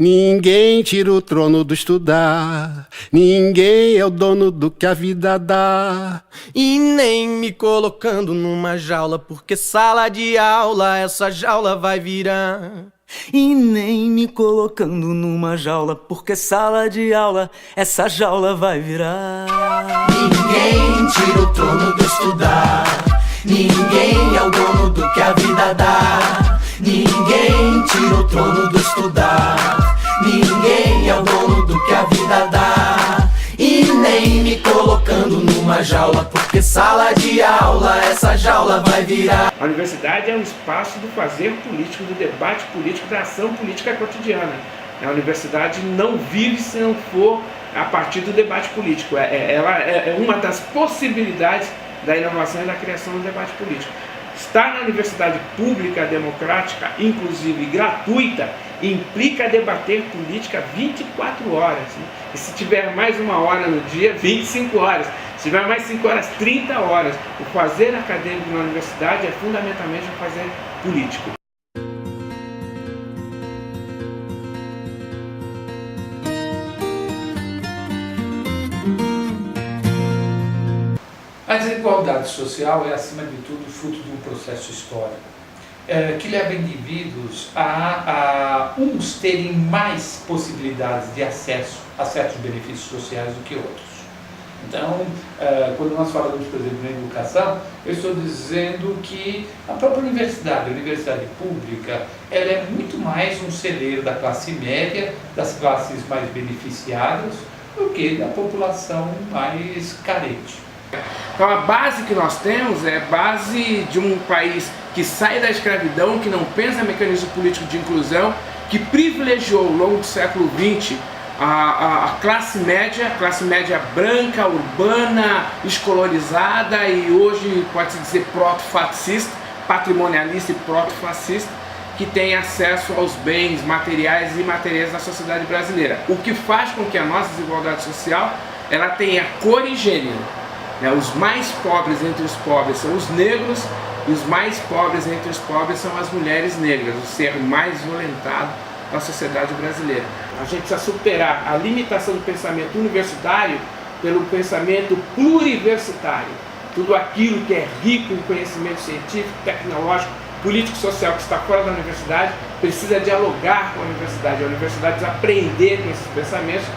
Ninguém tira o trono do estudar, ninguém é o dono do que a vida dá. E nem me colocando numa jaula, porque sala de aula essa jaula vai virar. E nem me colocando numa jaula, porque sala de aula essa jaula vai virar. Ninguém tira o trono do estudar, ninguém é o dono do que a vida dá. Ninguém tira o trono do estudar, ninguém é o dono do que a vida dá. E nem me colocando numa jaula, porque sala de aula essa jaula vai virar. A universidade é um espaço do fazer político, do debate político, da ação política cotidiana. A universidade não vive se não for a partir do debate político. Ela é uma das possibilidades da inovação e da criação do debate político. Estar na universidade pública, democrática, inclusive gratuita, implica debater política 24 horas. Né? E se tiver mais uma hora no dia, 25 horas. Se tiver mais 5 horas, 30 horas. O fazer acadêmico na universidade é fundamentalmente o fazer político. A desigualdade social é, acima de tudo, fruto de um processo histórico que leva indivíduos a uns terem mais possibilidades de acesso a certos benefícios sociais do que outros. Então, quando nós falamos, por exemplo, na educação, eu estou dizendo que a própria universidade, a universidade pública, ela é muito mais um celeiro da classe média, das classes mais beneficiadas, do que da população mais carente. Então a base que nós temos é a base de um país que sai da escravidão, que não pensa em mecanismo político de inclusão, que privilegiou ao longo do século XX a classe média branca, urbana, escolarizada e hoje pode-se dizer proto-fascista, patrimonialista e proto-fascista, que tem acesso aos bens materiais e imateriais da sociedade brasileira. O que faz com que a nossa desigualdade social ela tenha cor e gênero. Os mais pobres entre os pobres são os negros e os mais pobres entre os pobres são as mulheres negras, o ser mais violentado da sociedade brasileira. A gente precisa superar a limitação do pensamento universitário pelo pensamento pluriversitário. Tudo aquilo que é rico em conhecimento científico, tecnológico, político e social que está fora da universidade precisa dialogar com a universidade precisa aprender com esses pensamentos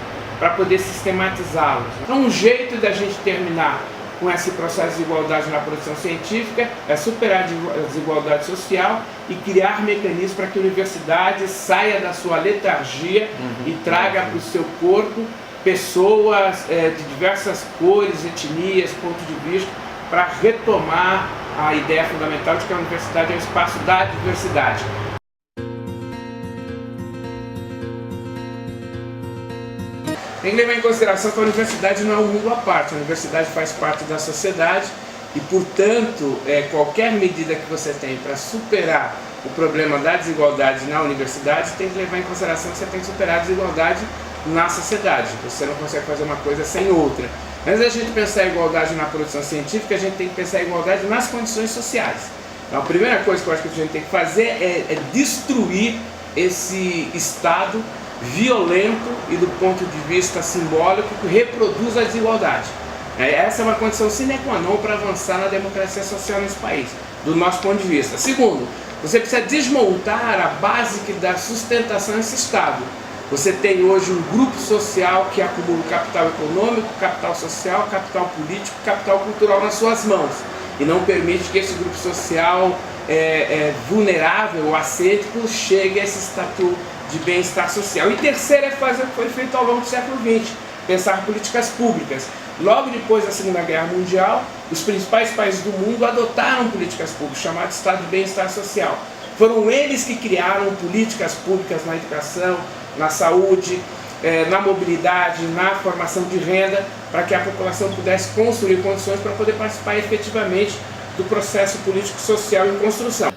para poder sistematizá-los. Então, um jeito da gente terminar com esse processo de igualdade na produção científica é superar a desigualdade social e criar mecanismos para que a universidade saia da sua letargia e traga para o seu corpo pessoas de diversas cores, etnias, pontos de vista, para retomar a ideia fundamental de que a universidade é um espaço da diversidade. Tem que levar em consideração que a universidade não é um mundo à parte, a universidade faz parte da sociedade e, portanto, qualquer medida que você tem para superar o problema da desigualdade na universidade tem que levar em consideração que você tem que superar a desigualdade na sociedade. Você não consegue fazer uma coisa sem outra. Antes da gente pensar em igualdade na produção científica, a gente tem que pensar em igualdade nas condições sociais. Então, a primeira coisa que eu acho que a gente tem que fazer é destruir esse Estado violento e do ponto de vista simbólico que reproduz a desigualdade. Essa é uma condição sine qua non para avançar na democracia social nesse país, do nosso ponto de vista. Segundo, você precisa desmontar a base que dá sustentação a esse Estado. Você tem hoje um grupo social que acumula capital econômico, capital social, capital político, capital cultural nas suas mãos e não permite que esse grupo social vulnerável ou assêtico chegue a esse estatuto de bem-estar social. E terceiro é fazer o que foi feito ao longo do século XX, pensar políticas públicas. Logo depois da Segunda Guerra Mundial, os principais países do mundo adotaram políticas públicas, chamadas Estado de Bem-Estar Social. Foram eles que criaram políticas públicas na educação, na saúde, na mobilidade, na formação de renda, para que a população pudesse construir condições para poder participar efetivamente do processo político-social em construção.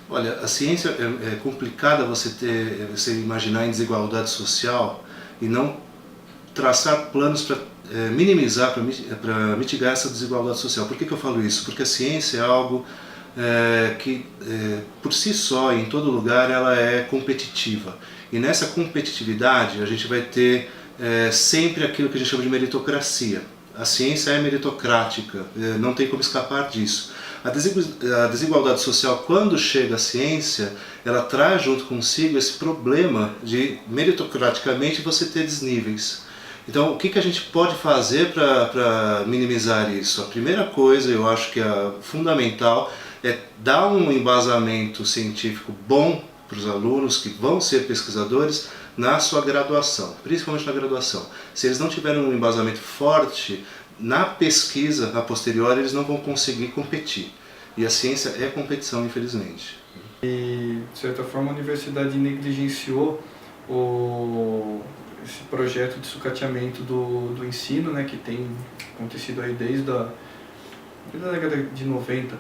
Olha, a ciência é complicada você imaginar em desigualdade social e não traçar planos para minimizar, para mitigar essa desigualdade social. Por que eu falo isso? Porque a ciência é algo que por si só, em todo lugar, ela é competitiva. E nessa competitividade a gente vai ter sempre aquilo que a gente chama de meritocracia. A ciência é meritocrática, não tem como escapar disso. A desigualdade social, quando chega à ciência, ela traz junto consigo esse problema de meritocraticamente você ter desníveis. Então, o que a gente pode fazer para minimizar isso? A primeira coisa, eu acho que é fundamental, é dar um embasamento científico bom para os alunos que vão ser pesquisadores na sua graduação, principalmente na graduação. Se eles não tiverem um embasamento forte na pesquisa, a posteriori, eles não vão conseguir competir. E a ciência é competição, infelizmente. E, de certa forma, a universidade negligenciou esse projeto de sucateamento do ensino, né, que tem acontecido aí desde a década de 90,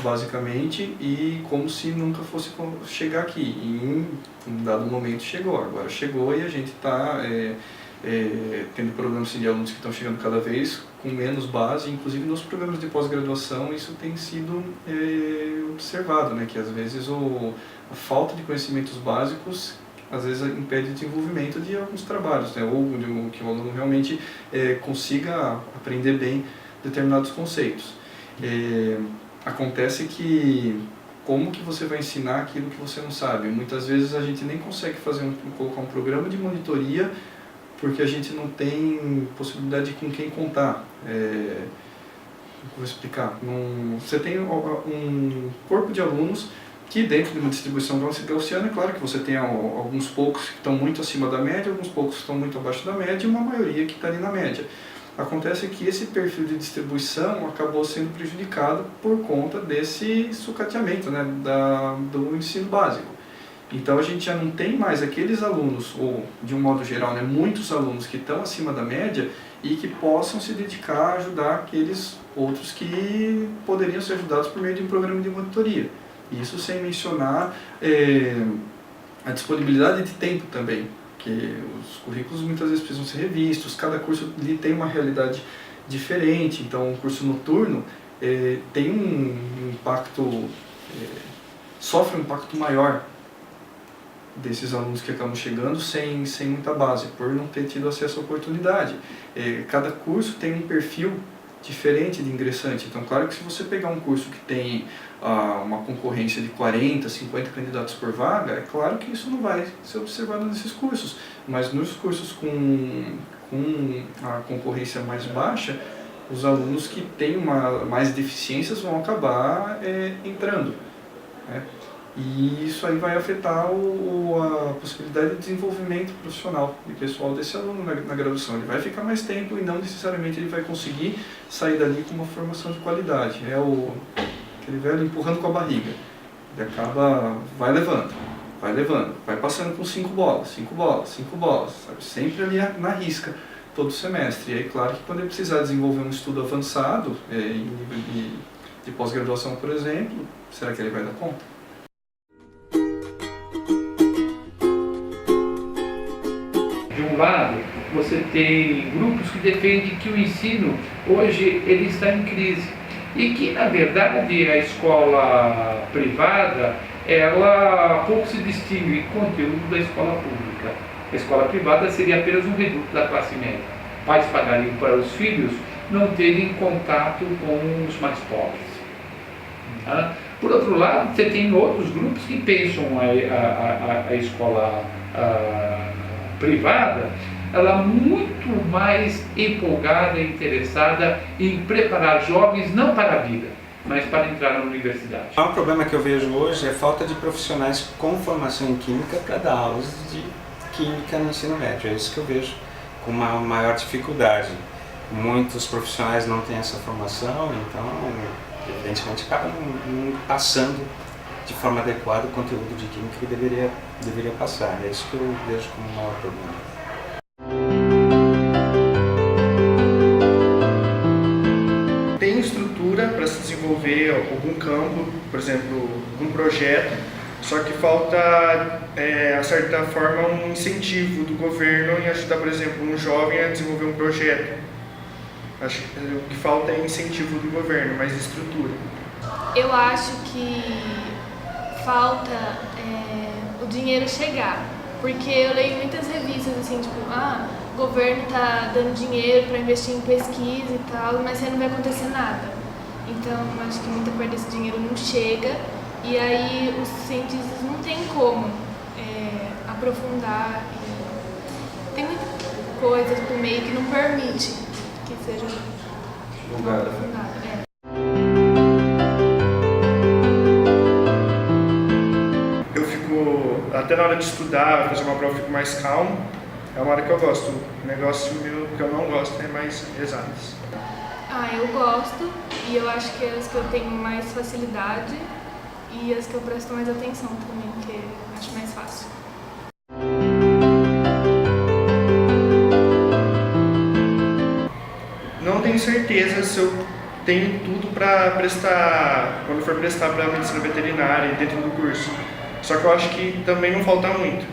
basicamente, e como se nunca fosse chegar aqui. E em um dado momento chegou, agora chegou e a gente está tendo problemas de alunos que estão chegando cada vez com menos base, inclusive nos programas de pós-graduação isso tem sido observado, né, que às vezes a falta de conhecimentos básicos às vezes impede o desenvolvimento de alguns trabalhos, né, ou que o aluno realmente consiga aprender bem determinados conceitos. Acontece que como que você vai ensinar aquilo que você não sabe? Muitas vezes a gente nem consegue colocar um programa de monitoria porque a gente não tem possibilidade de com quem contar. Vou explicar. Você tem um corpo de alunos que dentro de uma distribuição gaussiana, é claro que você tem alguns poucos que estão muito acima da média, alguns poucos que estão muito abaixo da média e uma maioria que está ali na média. Acontece que esse perfil de distribuição acabou sendo prejudicado por conta desse sucateamento, né, do ensino básico. Então a gente já não tem mais aqueles alunos, ou de um modo geral, né, muitos alunos que estão acima da média e que possam se dedicar a ajudar aqueles outros que poderiam ser ajudados por meio de um programa de monitoria. Isso sem mencionar a disponibilidade de tempo também, que os currículos muitas vezes precisam ser revistos, cada curso ali tem uma realidade diferente, então um curso noturno tem um impacto, sofre um impacto maior desses alunos que acabam chegando sem muita base, por não ter tido acesso à oportunidade. Cada curso tem um perfil diferente de ingressante, então claro que se você pegar um curso que tem uma concorrência de 40, 50 candidatos por vaga, é claro que isso não vai ser observado nesses cursos, mas nos cursos com a concorrência mais baixa, os alunos que têm mais deficiências vão acabar entrando, né? E isso aí vai afetar a possibilidade de desenvolvimento profissional e pessoal desse aluno na graduação. Ele vai ficar mais tempo e não necessariamente ele vai conseguir sair dali com uma formação de qualidade. Aquele velho empurrando com a barriga. Ele vai levando, vai passando com 5 bolas, sabe? Sempre ali na risca, todo semestre. E aí, claro que quando ele precisar desenvolver um estudo avançado, em nível de pós-graduação, por exemplo, será que ele vai dar conta? De um lado, você tem grupos que defendem que o ensino hoje ele está em crise e que, na verdade, a escola privada ela pouco se distingue em conteúdo da escola pública. A escola privada seria apenas um reduto da classe média. Pais pagariam para os filhos não terem contato com os mais pobres. Por outro lado, você tem outros grupos que pensam a escola privada, ela muito mais empolgada e interessada em preparar jovens não para a vida, mas para entrar na universidade. Um problema que eu vejo hoje é a falta de profissionais com formação em química para dar aulas de química no ensino médio. É isso que eu vejo com uma maior dificuldade. Muitos profissionais não têm essa formação, então evidentemente acabam não passando de forma adequada o conteúdo de química que deveria passar. É isso que eu vejo como o maior problema. Tem estrutura para se desenvolver algum campo, por exemplo, algum projeto, só que falta, de certa forma, um incentivo do governo em ajudar, por exemplo, um jovem a desenvolver um projeto. Acho que o que falta é incentivo do governo, mais estrutura. Eu acho que falta o dinheiro chegar, porque eu leio muitas revistas assim, tipo, o governo tá dando dinheiro para investir em pesquisa e tal, mas aí não vai acontecer nada. Então, acho que muita parte desse dinheiro não chega e aí os cientistas não tem como aprofundar. Tem muita coisa do meio que não permite que seja aprofundado. Eu fico, até na hora de estudar, fazer uma prova, eu fico mais calmo. É uma hora que eu gosto. O negócio meu que eu não gosto é mais exatas. Eu gosto e eu acho que é as que eu tenho mais facilidade e as que eu presto mais atenção também, que eu acho mais fácil. Não tenho certeza se eu tenho tudo para prestar, quando for prestar para medicina veterinária dentro do curso. Só que eu acho que também não falta muito.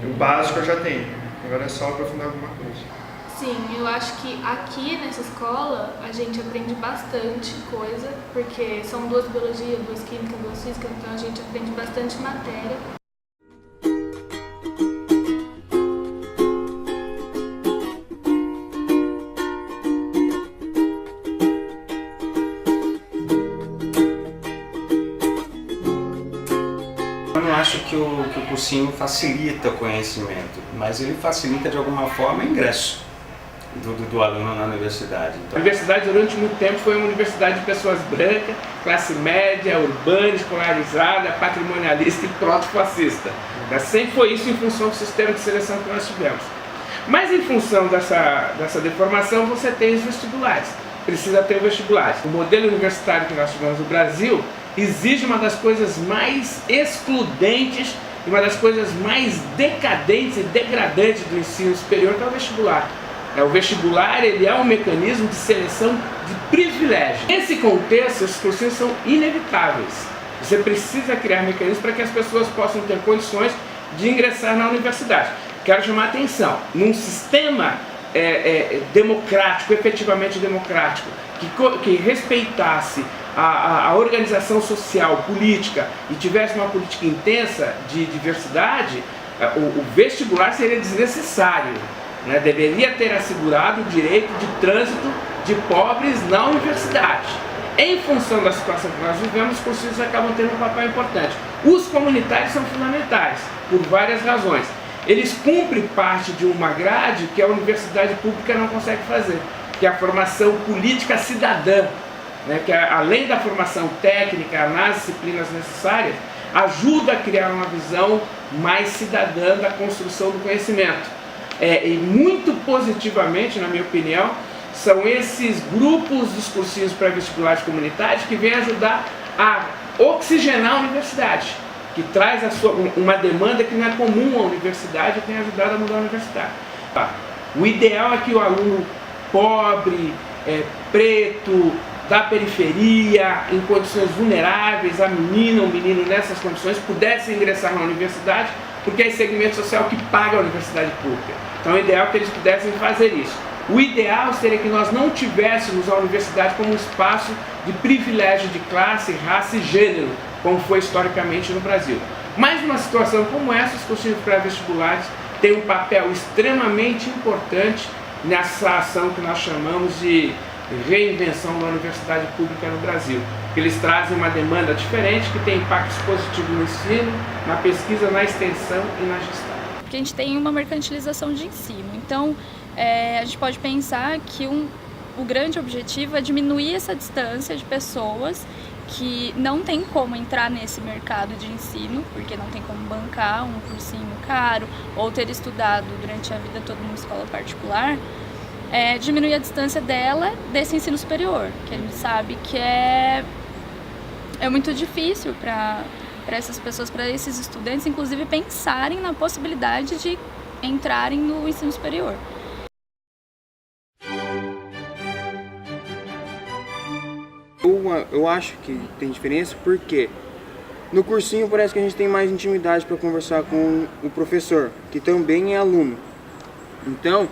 O básico eu já tenho. Agora é só aprofundar alguma coisa. Sim, eu acho que aqui nessa escola a gente aprende bastante coisa, porque são 2 biologia, 2 química, 2 física, então a gente aprende bastante matéria. Eu não acho que o cursinho facilita o conhecimento, mas ele facilita de alguma forma o ingresso do aluno na universidade. A universidade durante muito tempo foi uma universidade de pessoas brancas, classe média, urbana, escolarizada, patrimonialista e proto-fascista. Sempre foi isso em função do sistema de seleção que nós tivemos. Mas em função dessa deformação você tem os vestibulares. Precisa ter vestibulares. O modelo universitário que nós tivemos no Brasil exige uma das coisas mais excludentes e uma das coisas mais decadentes e degradantes do ensino superior, que é o vestibular. O vestibular ele é um mecanismo de seleção de privilégio. Nesse contexto, esses cursinhos são inevitáveis. Você precisa criar mecanismos para que as pessoas possam ter condições de ingressar na universidade. Quero chamar a atenção, num sistema democrático, efetivamente democrático, que respeitasse a organização social, política e tivesse uma política intensa de diversidade, o vestibular seria desnecessário. Deveria ter assegurado o direito de trânsito de pobres na universidade. Em função da situação que nós vivemos, os cursinhos acabam tendo um papel importante. Os comunitários são fundamentais, por várias razões. Eles cumprem parte de uma grade que a universidade pública não consegue fazer, que é a formação política cidadã, que além da formação técnica nas disciplinas necessárias, ajuda a criar uma visão mais cidadã da construção do conhecimento. E muito positivamente, na minha opinião, são esses grupos dos cursinhos pré-vestibulares comunitários que vêm ajudar a oxigenar a universidade, que traz uma demanda que não é comum à universidade e tem ajudado a mudar a universidade. O ideal é que o aluno pobre, preto, da periferia, em condições vulneráveis, a menina ou menino nessas condições, pudessem ingressar na universidade, porque é esse segmento social que paga a universidade pública. Então o ideal é que eles pudessem fazer isso. O ideal seria que nós não tivéssemos a universidade como um espaço de privilégio de classe, raça e gênero, como foi historicamente no Brasil. Mas numa situação como essa, os cursinhos pré-vestibulares têm um papel extremamente importante nessa ação que nós chamamos de reinvenção da universidade pública no Brasil. Eles trazem uma demanda diferente que tem impactos positivos no ensino, na pesquisa, na extensão e na gestão. Porque a gente tem uma mercantilização de ensino, então a gente pode pensar que o grande objetivo é diminuir essa distância de pessoas que não tem como entrar nesse mercado de ensino, porque não tem como bancar um cursinho caro ou ter estudado durante a vida toda numa escola particular, diminuir a distância dela desse ensino superior, que a gente sabe que é muito difícil para essas pessoas, para esses estudantes, inclusive pensarem na possibilidade de entrarem no ensino superior. Eu acho que tem diferença porque no cursinho parece que a gente tem mais intimidade para conversar com o professor, que também é aluno. Então,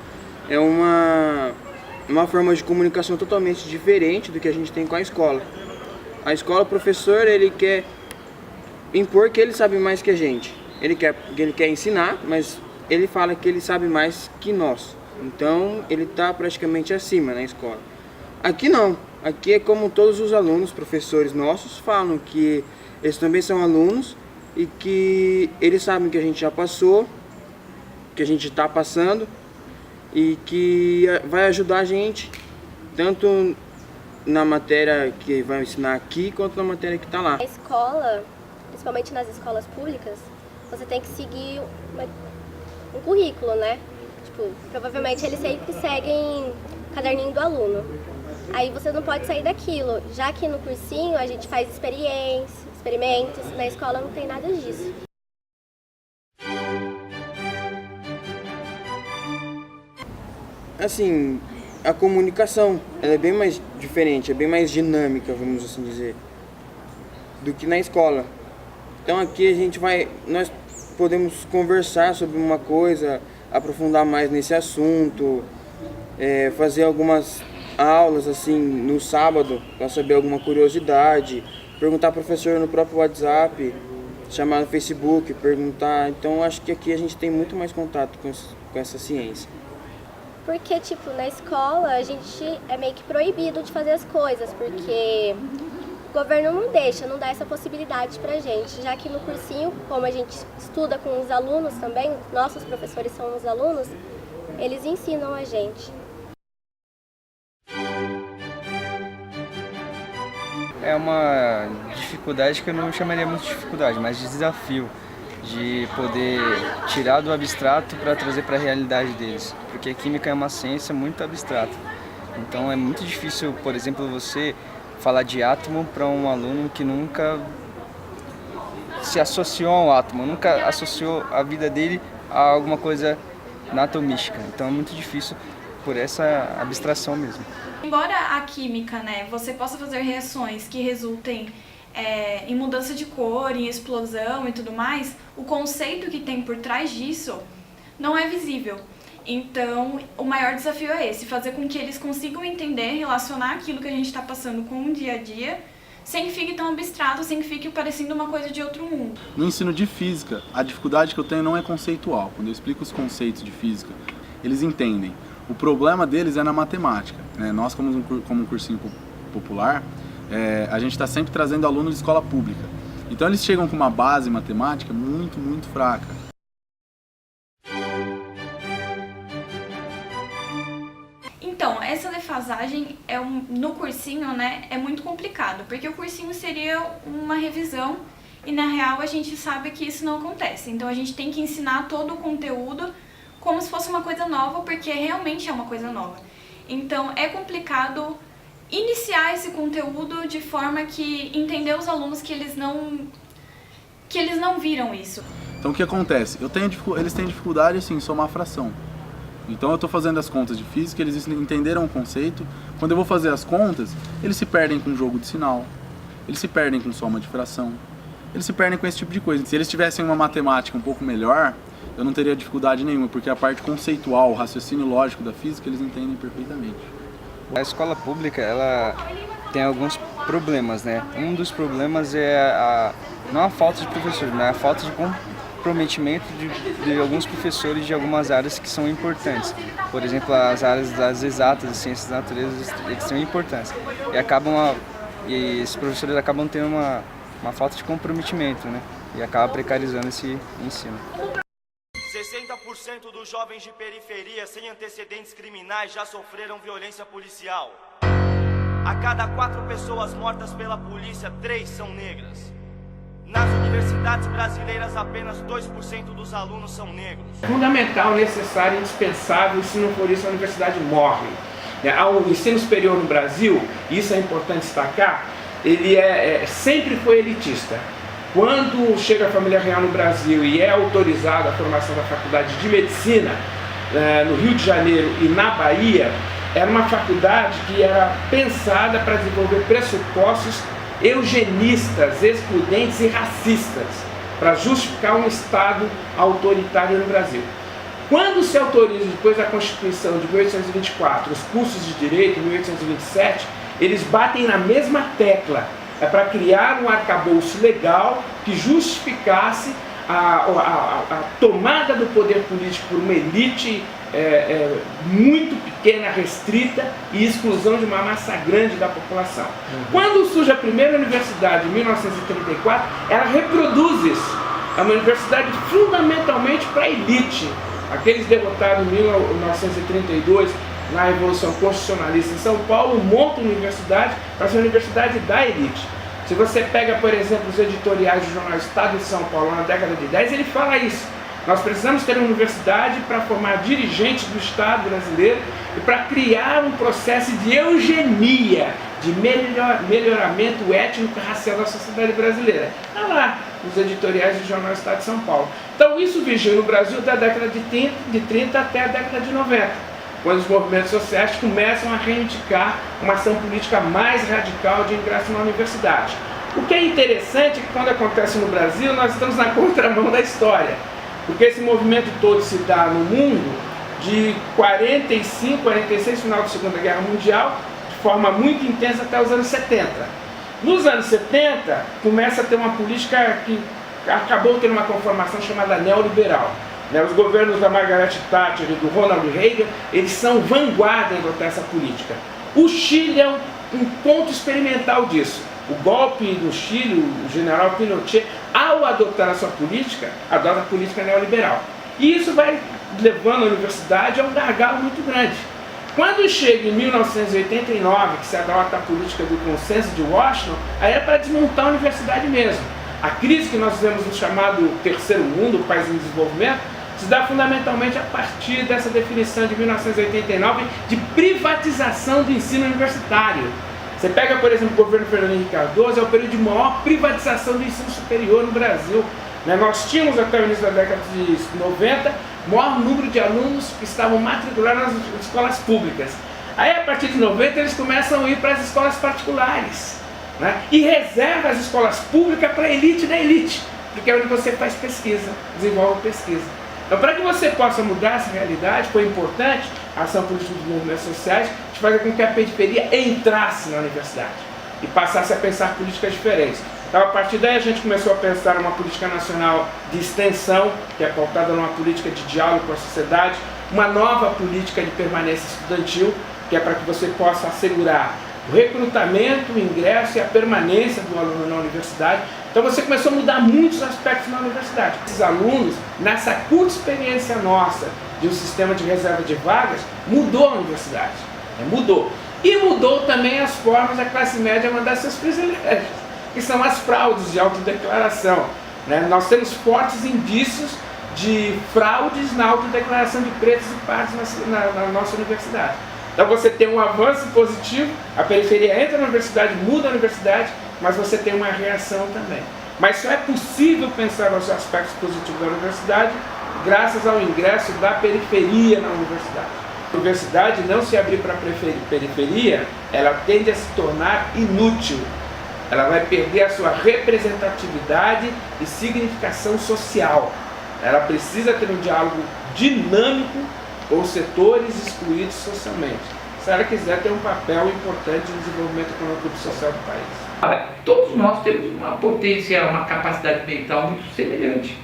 é uma forma de comunicação totalmente diferente do que a gente tem com a escola. A escola, o professor, ele quer impor que ele sabe mais que a gente. Ele quer ensinar, mas ele fala que ele sabe mais que nós. Então, ele está praticamente acima na escola. Aqui não. Aqui é como todos os alunos, professores nossos, falam que eles também são alunos e que eles sabem que a gente já passou, que a gente está passando e que vai ajudar a gente, tanto na matéria que vai ensinar aqui, quanto na matéria que está lá. Na escola, principalmente nas escolas públicas, você tem que seguir um currículo, né? Tipo, provavelmente eles sempre seguem o caderninho do aluno. Aí você não pode sair daquilo. Já que no cursinho a gente faz experimentos, na escola não tem nada disso. Assim, a comunicação, ela é bem mais diferente, é bem mais dinâmica, vamos assim dizer, do que na escola. Então aqui nós podemos conversar sobre uma coisa, aprofundar mais nesse assunto, fazer algumas aulas assim no sábado para saber alguma curiosidade, perguntar ao professor no próprio WhatsApp, chamar no Facebook, perguntar. Então acho que aqui a gente tem muito mais contato com essa ciência. Porque, tipo, na escola a gente é meio que proibido de fazer as coisas, porque o governo não deixa, não dá essa possibilidade pra gente. Já que no cursinho, como a gente estuda com os alunos também, nossos professores são os alunos, eles ensinam a gente. É uma dificuldade que eu não chamaria muito de dificuldade, mas de desafio, de poder tirar do abstrato para trazer para a realidade deles, porque a química é uma ciência muito abstrata. Então é muito difícil, por exemplo, você falar de átomo para um aluno que nunca se associou ao átomo, nunca associou a vida dele a alguma coisa anatomística. Então é muito difícil por essa abstração mesmo. Embora a química, né, você possa fazer reações que resultem em mudança de cor, em explosão e tudo mais, o conceito que tem por trás disso não é visível. Então, o maior desafio é esse, fazer com que eles consigam entender, relacionar aquilo que a gente está passando com o dia a dia, sem que fique tão abstrato, sem que fique parecendo uma coisa de outro mundo. No ensino de física, a dificuldade que eu tenho não é conceitual. Quando eu explico os conceitos de física, eles entendem. O problema deles é na matemática, né? Nós, como um cursinho popular, a gente está sempre trazendo alunos de escola pública. Então eles chegam com uma base matemática muito, muito fraca. Então, essa defasagem no cursinho, né, é muito complicado, porque o cursinho seria uma revisão e na real a gente sabe que isso não acontece. Então a gente tem que ensinar todo o conteúdo como se fosse uma coisa nova, porque realmente é uma coisa nova. Então é complicado iniciar esse conteúdo de forma que entender os alunos que eles não viram isso. Então o que acontece? Eles têm dificuldade assim, em somar fração. Então eu estou fazendo as contas de física, eles entenderam o conceito. Quando eu vou fazer as contas, eles se perdem com jogo de sinal, eles se perdem com soma de fração, eles se perdem com esse tipo de coisa. Se eles tivessem uma matemática um pouco melhor, eu não teria dificuldade nenhuma, porque a parte conceitual, o raciocínio lógico da física, eles entendem perfeitamente. A escola pública, ela tem alguns problemas, né? Um dos problemas é não a falta de professores, mas a falta de comprometimento de alguns professores de algumas áreas que são importantes. Por exemplo, as áreas das exatas, as ciências da natureza, de extrema importância. E esses professores acabam tendo uma falta de comprometimento, né? E acaba precarizando esse ensino. 60% dos jovens de periferia sem antecedentes criminais já sofreram violência policial. A cada 4 pessoas mortas pela polícia, 3 são negras. Nas universidades brasileiras, apenas 2% dos alunos são negros. Fundamental, necessário, indispensável, se não for isso a universidade morre. O ensino superior no Brasil, isso é importante destacar, ele sempre foi elitista. Quando chega a família real no Brasil e é autorizada a formação da faculdade de medicina no Rio de Janeiro e na Bahia, era uma faculdade que era pensada para desenvolver pressupostos eugenistas, excludentes e racistas, para justificar um Estado autoritário no Brasil. Quando se autoriza, depois da Constituição de 1824, os cursos de Direito, em 1827, eles batem na mesma tecla é para criar um arcabouço legal que justificasse a tomada do poder político por uma elite muito pequena, restrita, e exclusão de uma massa grande da população. Quando surge a primeira universidade, em 1934, ela reproduz isso. É uma universidade fundamentalmente para a elite. Aqueles derrotados em 1932, na Revolução Constitucionalista em São Paulo, montam uma universidade para ser uma universidade da elite. Se você pega, por exemplo, os editoriais do jornal Estado de São Paulo na década de 10, ele fala isso. Nós precisamos ter uma universidade para formar dirigentes do Estado brasileiro e para criar um processo de eugenia, de melhoramento étnico e racial da sociedade brasileira. Está lá, nos editoriais do jornal Estado de São Paulo. Então isso vigia no Brasil da década de 30 até a década de 90, quando os movimentos sociais começam a reivindicar uma ação política mais radical de ingresso na universidade. O que é interessante é que quando acontece no Brasil, nós estamos na contramão da história. Porque esse movimento todo se dá no mundo de 45, 46, final da Segunda Guerra Mundial, de forma muito intensa até os anos 70. Nos anos 70, começa a ter uma política que acabou tendo uma conformação chamada neoliberal. Os governos da Margaret Thatcher e do Ronald Reagan, eles são vanguarda em adotar essa política. O Chile é um ponto experimental disso. O golpe no Chile, o general Pinochet, ao adotar a sua política, adota a política neoliberal. E isso vai levando a universidade a um gargalo muito grande. Quando chega em 1989, que se adota a política do consenso de Washington, aí é para desmontar a universidade mesmo. A crise que nós vivemos no chamado terceiro mundo, país em desenvolvimento, se dá fundamentalmente a partir dessa definição de 1989 de privatização do ensino universitário. Você pega, por exemplo, o governo Fernando Henrique Cardoso, é o período de maior privatização do ensino superior no Brasil. Nós tínhamos até o início da década de 90 o maior número de alunos que estavam matriculados nas escolas públicas. Aí, a partir de 90, eles começam a ir para as escolas particulares, e reserva as escolas públicas para a elite da elite, porque é onde você faz pesquisa, desenvolve pesquisa. Então, para que você possa mudar essa realidade, foi importante a ação política dos movimentos sociais de fazer com que a periferia entrasse na universidade e passasse a pensar políticas diferentes. Então, a partir daí, a gente começou a pensar uma política nacional de extensão, que é pautada numa política de diálogo com a sociedade, uma nova política de permanência estudantil, que é para que você possa assegurar o recrutamento, o ingresso e a permanência do aluno na universidade. Então você começou a mudar muitos aspectos na universidade. Esses alunos, nessa curta experiência nossa de um sistema de reserva de vagas, mudou a universidade. Mudou. E mudou também as formas da classe média mandar seus privilégios, que são as fraudes de autodeclaração. Nós temos fortes indícios de fraudes na autodeclaração de pretos e pardos na nossa universidade. Então você tem um avanço positivo, a periferia entra na universidade, muda a universidade, mas você tem uma reação também. Mas só é possível pensar nos aspectos positivos da universidade graças ao ingresso da periferia na universidade. A universidade não se abrir para a periferia, ela tende a se tornar inútil. Ela vai perder a sua representatividade e significação social. Ela precisa ter um diálogo dinâmico com setores excluídos socialmente, se ela quiser ter um papel importante no desenvolvimento econômico e social do país. Todos nós temos uma potência, uma capacidade mental muito semelhante.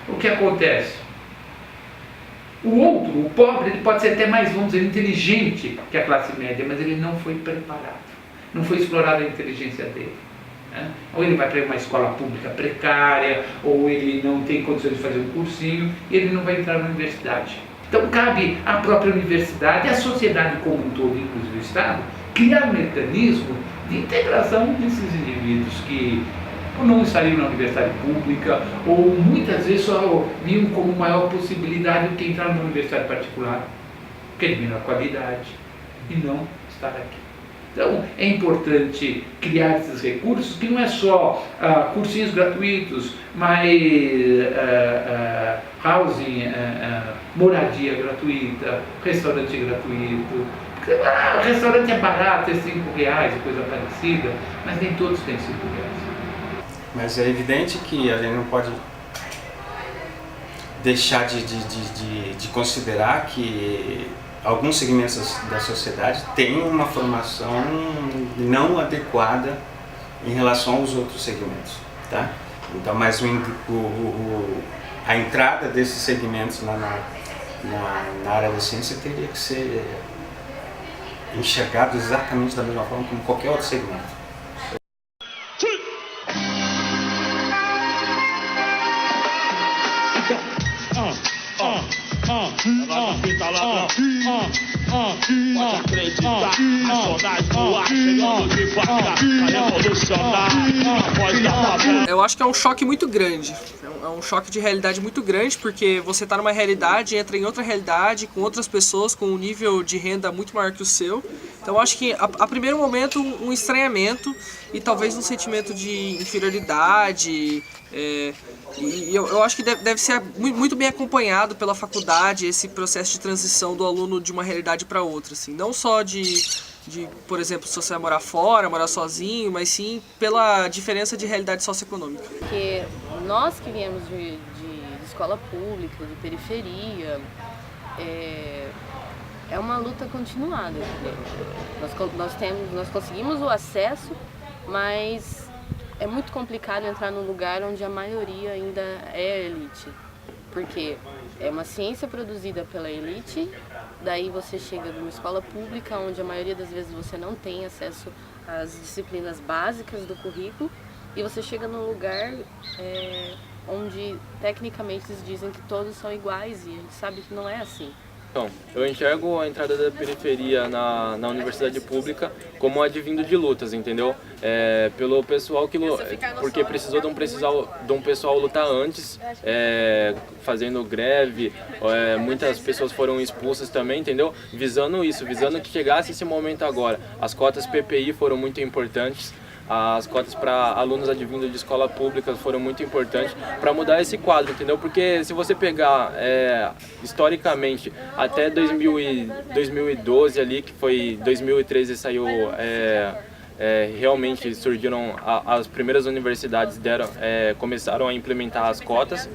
O que acontece? O outro, o pobre, ele pode ser até mais, vamos dizer, inteligente que a classe média, mas ele não foi preparado, não foi explorada a inteligência dele. Ou ele vai para uma escola pública precária, ou ele não tem condições de fazer um cursinho, e ele não vai entrar na universidade. Então cabe à própria universidade e à sociedade como um todo, inclusive o Estado, criar um mecanismo de integração desses indivíduos que ou não estariam na universidade pública, ou muitas vezes só viam como maior possibilidade do que entrar numa universidade particular, que é de menor qualidade, e não estar aqui. Então é importante criar esses recursos, que não é só cursinhos gratuitos, mas housing, moradia gratuita, restaurante gratuito. O restaurante é barato, é R$5, coisa parecida, mas nem todos têm R$5. Mas é evidente que a gente não pode deixar de considerar que alguns segmentos da sociedade têm uma formação não adequada em relação aos outros segmentos, tá? Então, mas a entrada desses segmentos na área da ciência teria que ser enxergado exatamente da mesma forma como qualquer outro segmento. Pode acreditar, racionais no ar, chegando de faca, pra revolucionar a voz da favela. Eu acho que é um choque muito grande, é um choque de realidade muito grande, porque você está numa realidade, entra em outra realidade, com outras pessoas, com um nível de renda muito maior que o seu. Então eu acho que a primeiro momento um estranhamento e talvez um sentimento de inferioridade. E eu acho que deve ser muito bem acompanhado pela faculdade esse processo de transição do aluno de uma realidade para outra, assim, não só de, por exemplo, se você vai morar fora, morar sozinho, mas sim pela diferença de realidade socioeconômica. Porque nós que viemos de escola pública, de periferia, é uma luta continuada. Nós conseguimos o acesso, mas é muito complicado entrar num lugar onde a maioria ainda é elite, porque é uma ciência produzida pela elite, daí você chega numa escola pública onde a maioria das vezes você não tem acesso às disciplinas básicas do currículo, e você chega num lugar onde tecnicamente eles dizem que todos são iguais, e a gente sabe que não é assim. Então, eu enxergo a entrada da periferia na universidade pública como advindo de lutas, entendeu? Pelo pessoal que porque precisou de um pessoal lutar antes, fazendo greve, muitas pessoas foram expulsas também, entendeu? Visando isso, visando que chegasse esse momento agora. As cotas PPI foram muito importantes. As cotas para alunos advindos de escola pública foram muito importantes para mudar esse quadro, entendeu? Porque se você pegar historicamente até 2012 ali, que foi 2013 saiu, realmente surgiram as primeiras universidades começaram a implementar as cotas.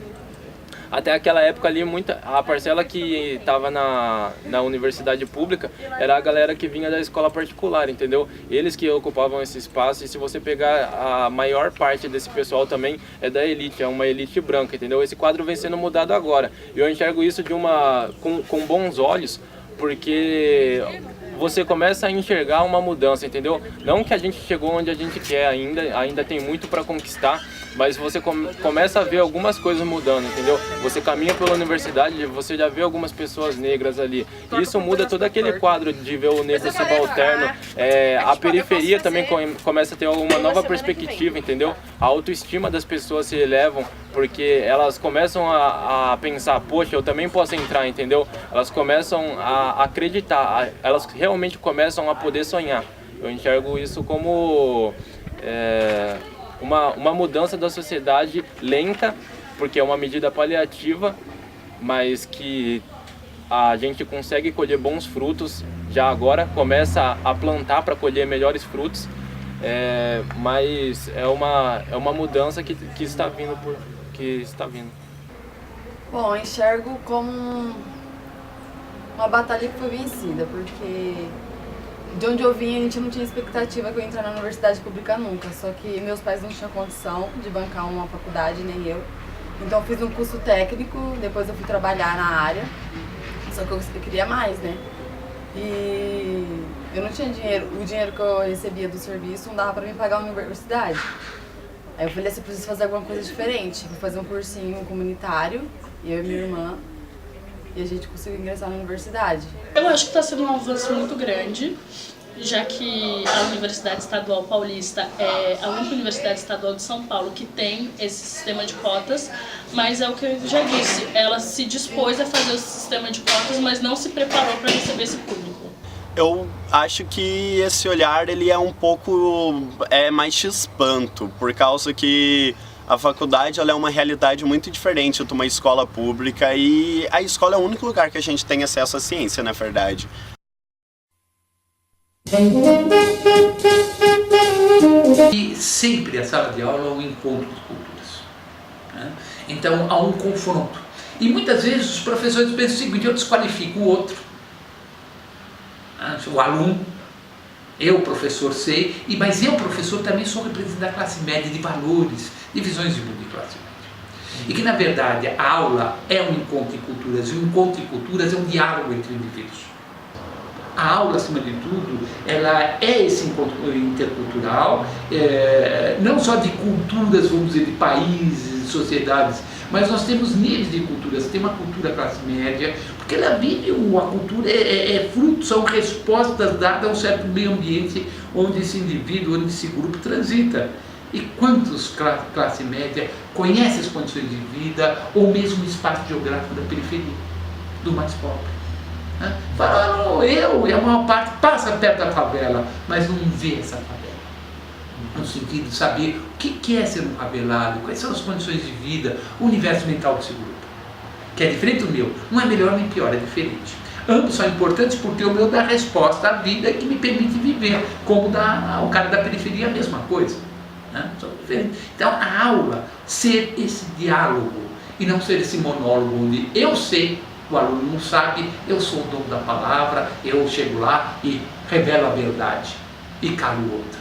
Até aquela época ali, a parcela que estava na universidade pública era a galera que vinha da escola particular, entendeu? Eles que ocupavam esse espaço, e se você pegar a maior parte desse pessoal também é da elite, é uma elite branca, entendeu? Esse quadro vem sendo mudado agora. Eu enxergo isso com bons olhos, porque você começa a enxergar uma mudança, entendeu? Não que a gente chegou onde a gente quer ainda tem muito para conquistar, mas você começa a ver algumas coisas mudando, entendeu? Você caminha pela universidade, você já vê algumas pessoas negras ali. E isso muda todo aquele quadro de ver o negro subalterno. A periferia também começa a ter uma nova perspectiva, entendeu? A autoestima das pessoas se elevam, porque elas começam a pensar, poxa, eu também posso entrar, entendeu? Elas começam a acreditar, elas realmente começam a poder sonhar. Eu enxergo isso como uma mudança da sociedade lenta, porque é uma medida paliativa, mas que a gente consegue colher bons frutos já agora, começa a plantar para colher melhores frutos, mas é uma mudança que está vindo. Bom, eu enxergo como uma batalha que foi vencida, porque de onde eu vim, a gente não tinha expectativa que eu ia entrar na universidade pública nunca, só que meus pais não tinham condição de bancar uma faculdade, nem eu. Então eu fiz um curso técnico, depois eu fui trabalhar na área, só que eu queria mais, né? E eu não tinha dinheiro, o dinheiro que eu recebia do serviço não dava pra mim pagar a universidade. Aí eu falei assim, eu preciso fazer alguma coisa diferente, vou fazer um cursinho comunitário, eu e minha irmã, e a gente conseguiu ingressar na universidade. Eu acho que está sendo um avanço muito grande, já que a Universidade Estadual Paulista é a única universidade estadual de São Paulo que tem esse sistema de cotas, mas é o que eu já disse, ela se dispôs a fazer o sistema de cotas, mas não se preparou para receber esse público. Eu acho que esse olhar ele é um pouco mais de espanto, por causa que a faculdade ela é uma realidade muito diferente de uma escola pública, e a escola é o único lugar que a gente tem acesso à ciência, na verdade. E sempre a sala de aula é um encontro de culturas, né? Então há um confronto. E muitas vezes os professores pensam o seguinte: eu desqualifico o outro, o aluno, Eu, professor, sei, mas eu, professor, também sou representante da classe média, de valores, de visões de mundo de classe média. E que, na verdade, a aula é um encontro de culturas, e o encontro de culturas é um diálogo entre indivíduos. A aula, acima de tudo, ela é esse encontro intercultural, não só de culturas, vamos dizer, de países, de sociedades, mas nós temos níveis de culturas. Tem uma cultura classe média, porque ela vive, a cultura é fruto, são respostas dadas a um certo meio ambiente onde esse indivíduo, onde esse grupo transita. E quantos classe média conhecem as condições de vida, ou mesmo o espaço geográfico da periferia, do mais pobre? Fala, e a maior parte passa perto da favela, mas não vê essa favela. No sentido de saber o que é ser um favelado, quais são as condições de vida, o universo mental desse grupo. Que é diferente do meu, não é melhor nem pior, é diferente. Ambos são importantes porque o meu dá resposta à vida que me permite viver, como o cara da periferia a mesma coisa. São diferentes. Então a aula, ser esse diálogo e não ser esse monólogo onde eu sei, o aluno não sabe, eu sou o dono da palavra, eu chego lá e revelo a verdade e calo o outro.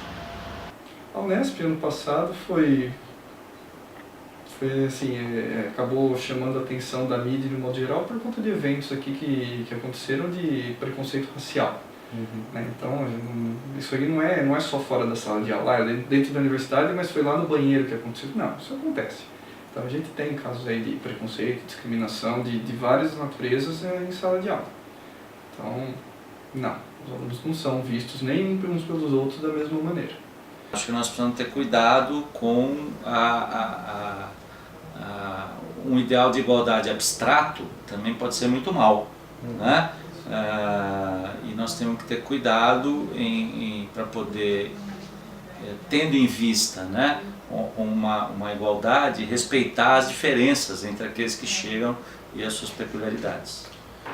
A Unesp, ano passado, foi assim, acabou chamando a atenção da mídia de um modo geral por conta de eventos aqui que aconteceram de preconceito racial. Então, isso aí não é só fora da sala de aula, é dentro da universidade, mas foi lá no banheiro que aconteceu. Não, isso acontece. Então a gente tem casos aí de preconceito, discriminação de várias naturezas em sala de aula. Então, não, os alunos não são vistos nem uns pelos outros da mesma maneira. Acho que nós precisamos ter cuidado com um ideal de igualdade abstrato, também pode ser muito mal, né? E nós temos que ter cuidado para poder, tendo em vista, né, uma igualdade, respeitar as diferenças entre aqueles que chegam e as suas peculiaridades.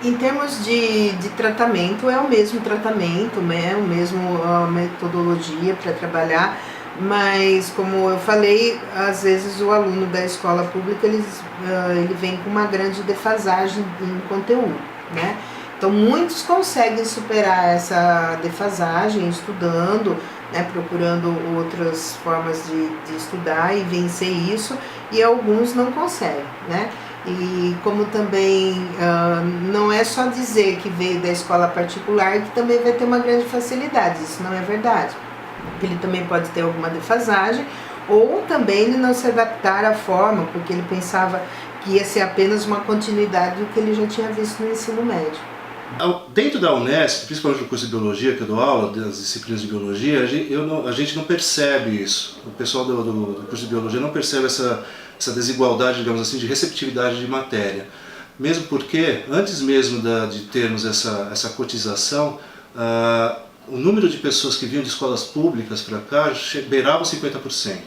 Em termos de tratamento, é o mesmo tratamento, né? O mesmo metodologia para trabalhar, mas como eu falei, às vezes o aluno da escola pública ele vem com uma grande defasagem em conteúdo, né? Então muitos conseguem superar essa defasagem estudando, né, procurando outras formas de estudar e vencer isso, e alguns não conseguem, né? E como também não é só dizer que veio da escola particular que também vai ter uma grande facilidade, isso não é verdade. Ele também pode ter alguma defasagem, ou também ele não se adaptar à forma, porque ele pensava que ia ser apenas uma continuidade do que ele já tinha visto no ensino médio. Dentro da Unesp, principalmente no curso de Biologia, que eu dou aula, das disciplinas de Biologia, a gente não percebe isso. O pessoal do curso de Biologia não percebe essa desigualdade, digamos assim, de receptividade de matéria. Mesmo porque, antes mesmo de termos essa cotização, o número de pessoas que vinham de escolas públicas para cá beirava 50%.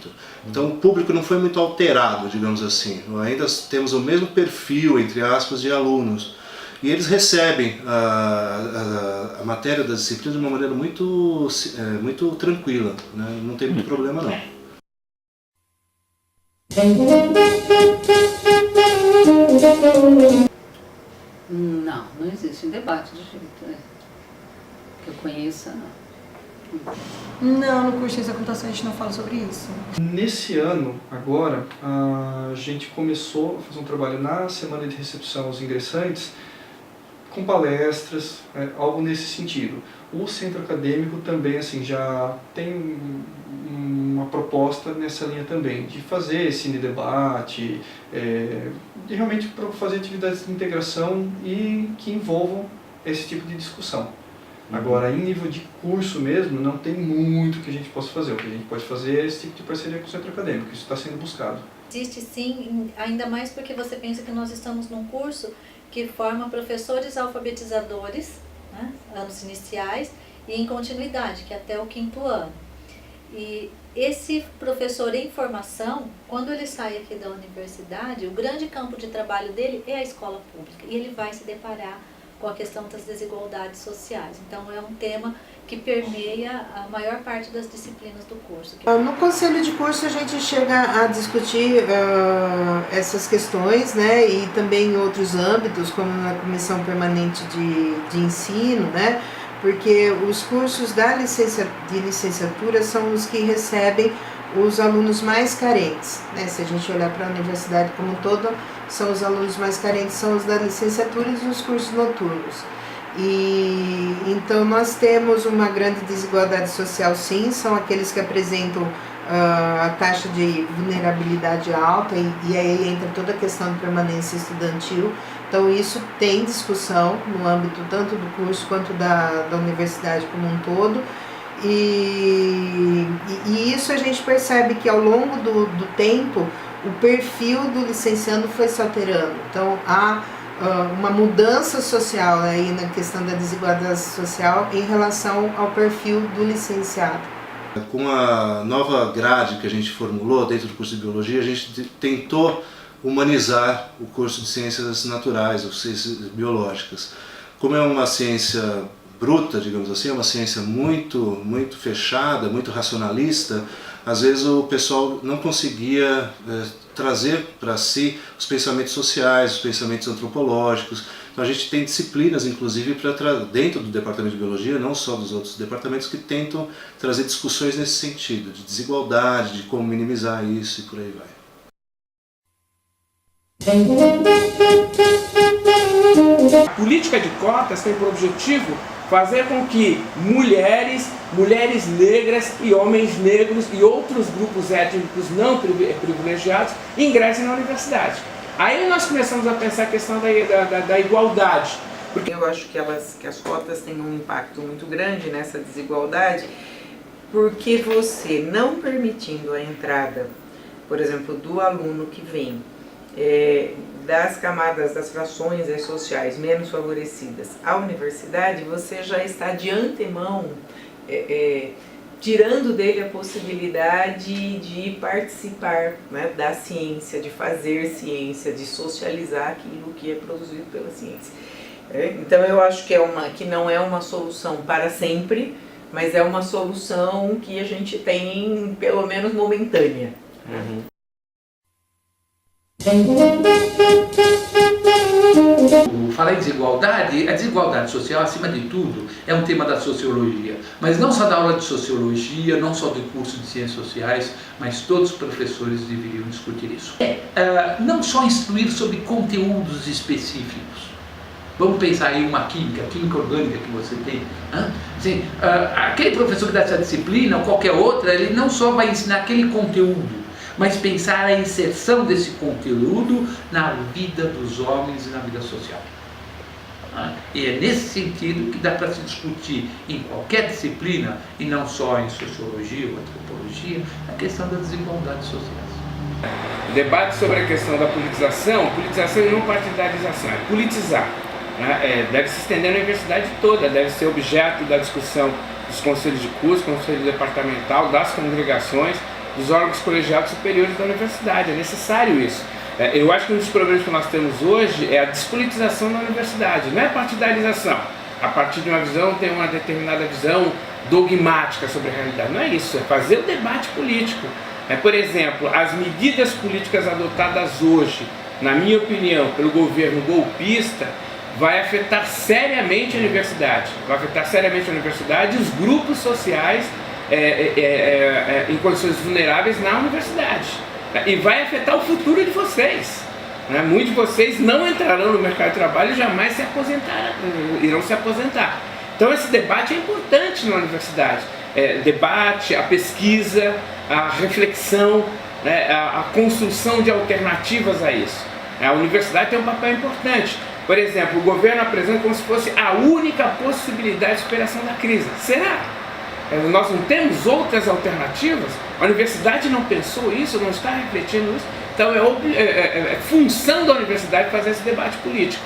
Então o público não foi muito alterado, digamos assim. Ainda temos o mesmo perfil, entre aspas, de alunos. E eles recebem a matéria das disciplinas de uma maneira muito tranquila, né? Não tem muito problema não. Não existe debate do jeito que eu conheça, não. Não, no curso de ciência da computação a gente não fala sobre isso. Nesse ano, agora, a gente começou a fazer um trabalho na semana de recepção aos ingressantes, com palestras, algo nesse sentido. O centro acadêmico também assim, já tem uma proposta nessa linha também, de fazer cine-debate, de realmente fazer atividades de integração e que envolvam esse tipo de discussão. Agora, em nível de curso mesmo, não tem muito que a gente possa fazer. O que a gente pode fazer é esse tipo de parceria com o centro acadêmico, isso está sendo buscado. Existe sim, ainda mais porque você pensa que nós estamos num curso que forma professores alfabetizadores, né, anos iniciais, e em continuidade, que é até o 5º ano. E esse professor em formação, quando ele sai aqui da universidade, o grande campo de trabalho dele é a escola pública, e ele vai se deparar com a questão das desigualdades sociais. Então é um tema que permeia a maior parte das disciplinas do curso. No conselho de curso a gente chega a discutir essas questões, né, e também em outros âmbitos, como na comissão permanente de ensino, né, porque os cursos de licenciatura são os que recebem os alunos mais carentes, né? Se a gente olhar para a universidade como um todo, são os alunos mais carentes, são os da licenciatura e os cursos noturnos. E então nós temos uma grande desigualdade social, sim, são aqueles que apresentam a taxa de vulnerabilidade alta e aí entra toda a questão de permanência estudantil. Então isso tem discussão no âmbito tanto do curso quanto da universidade como um todo. E isso a gente percebe que ao longo do tempo o perfil do licenciando foi se alterando. Então há uma mudança social aí na questão da desigualdade social em relação ao perfil do licenciado. Com a nova grade que a gente formulou dentro do curso de Biologia, a gente tentou humanizar o curso de Ciências Naturais, ou Ciências Biológicas. Como é uma ciência bruta, digamos assim, é uma ciência muito fechada, muito racionalista, às vezes o pessoal não conseguia trazer para si os pensamentos sociais, os pensamentos antropológicos. Então a gente tem disciplinas, inclusive, dentro do departamento de Biologia, não só dos outros departamentos, que tentam trazer discussões nesse sentido, de desigualdade, de como minimizar isso e por aí vai. A política de cotas tem por objetivo fazer com que mulheres negras e homens negros e outros grupos étnicos não privilegiados ingressem na universidade. Aí nós começamos a pensar a questão da igualdade. Porque eu acho que as cotas têm um impacto muito grande nessa desigualdade, porque você não permitindo a entrada, por exemplo, do aluno que vem das camadas, das frações sociais menos favorecidas à universidade, você já está de antemão tirando dele a possibilidade de participar, né, da ciência, de fazer ciência, de socializar aquilo que é produzido pela ciência. Então eu acho que não é uma solução para sempre, mas é uma solução que a gente tem pelo menos momentânea. Falar em desigualdade, a desigualdade social, acima de tudo, é um tema da sociologia. Mas não só da aula de sociologia, não só do curso de ciências sociais, mas todos os professores deveriam discutir isso. Não só instruir sobre conteúdos específicos. Vamos pensar aí uma química orgânica que você tem. Assim, aquele professor que dá essa disciplina, ou qualquer outra, ele não só vai ensinar aquele conteúdo, mas pensar a inserção desse conteúdo na vida dos homens e na vida social. E é nesse sentido que dá para se discutir em qualquer disciplina, e não só em sociologia ou antropologia, a questão das desigualdades sociais. O debate sobre a questão da politização e não partidarização, é politizar. Deve se estender na universidade toda, deve ser objeto da discussão dos conselhos de curso, conselho departamental, das congregações, dos órgãos colegiados superiores da universidade. É necessário isso. Eu acho que um dos problemas que nós temos hoje é a despolitização da universidade, não é a partidarização. A partir de uma visão, tem uma determinada visão dogmática sobre a realidade. Não é isso, é fazer o debate político. Por exemplo, as medidas políticas adotadas hoje, na minha opinião, pelo governo golpista, vai afetar seriamente a universidade. Vai afetar seriamente a universidade e os grupos sociais em condições vulneráveis na universidade. E vai afetar o futuro de vocês. Muitos de vocês não entrarão no mercado de trabalho e jamais irão se aposentar. Então esse debate é importante na universidade. Debate, a pesquisa, a reflexão, a construção de alternativas a isso. A universidade tem um papel importante. Por exemplo, o governo apresenta como se fosse a única possibilidade de superação da crise. Será? Nós não temos outras alternativas? A universidade não pensou isso, não está refletindo isso? Então é função da universidade fazer esse debate político.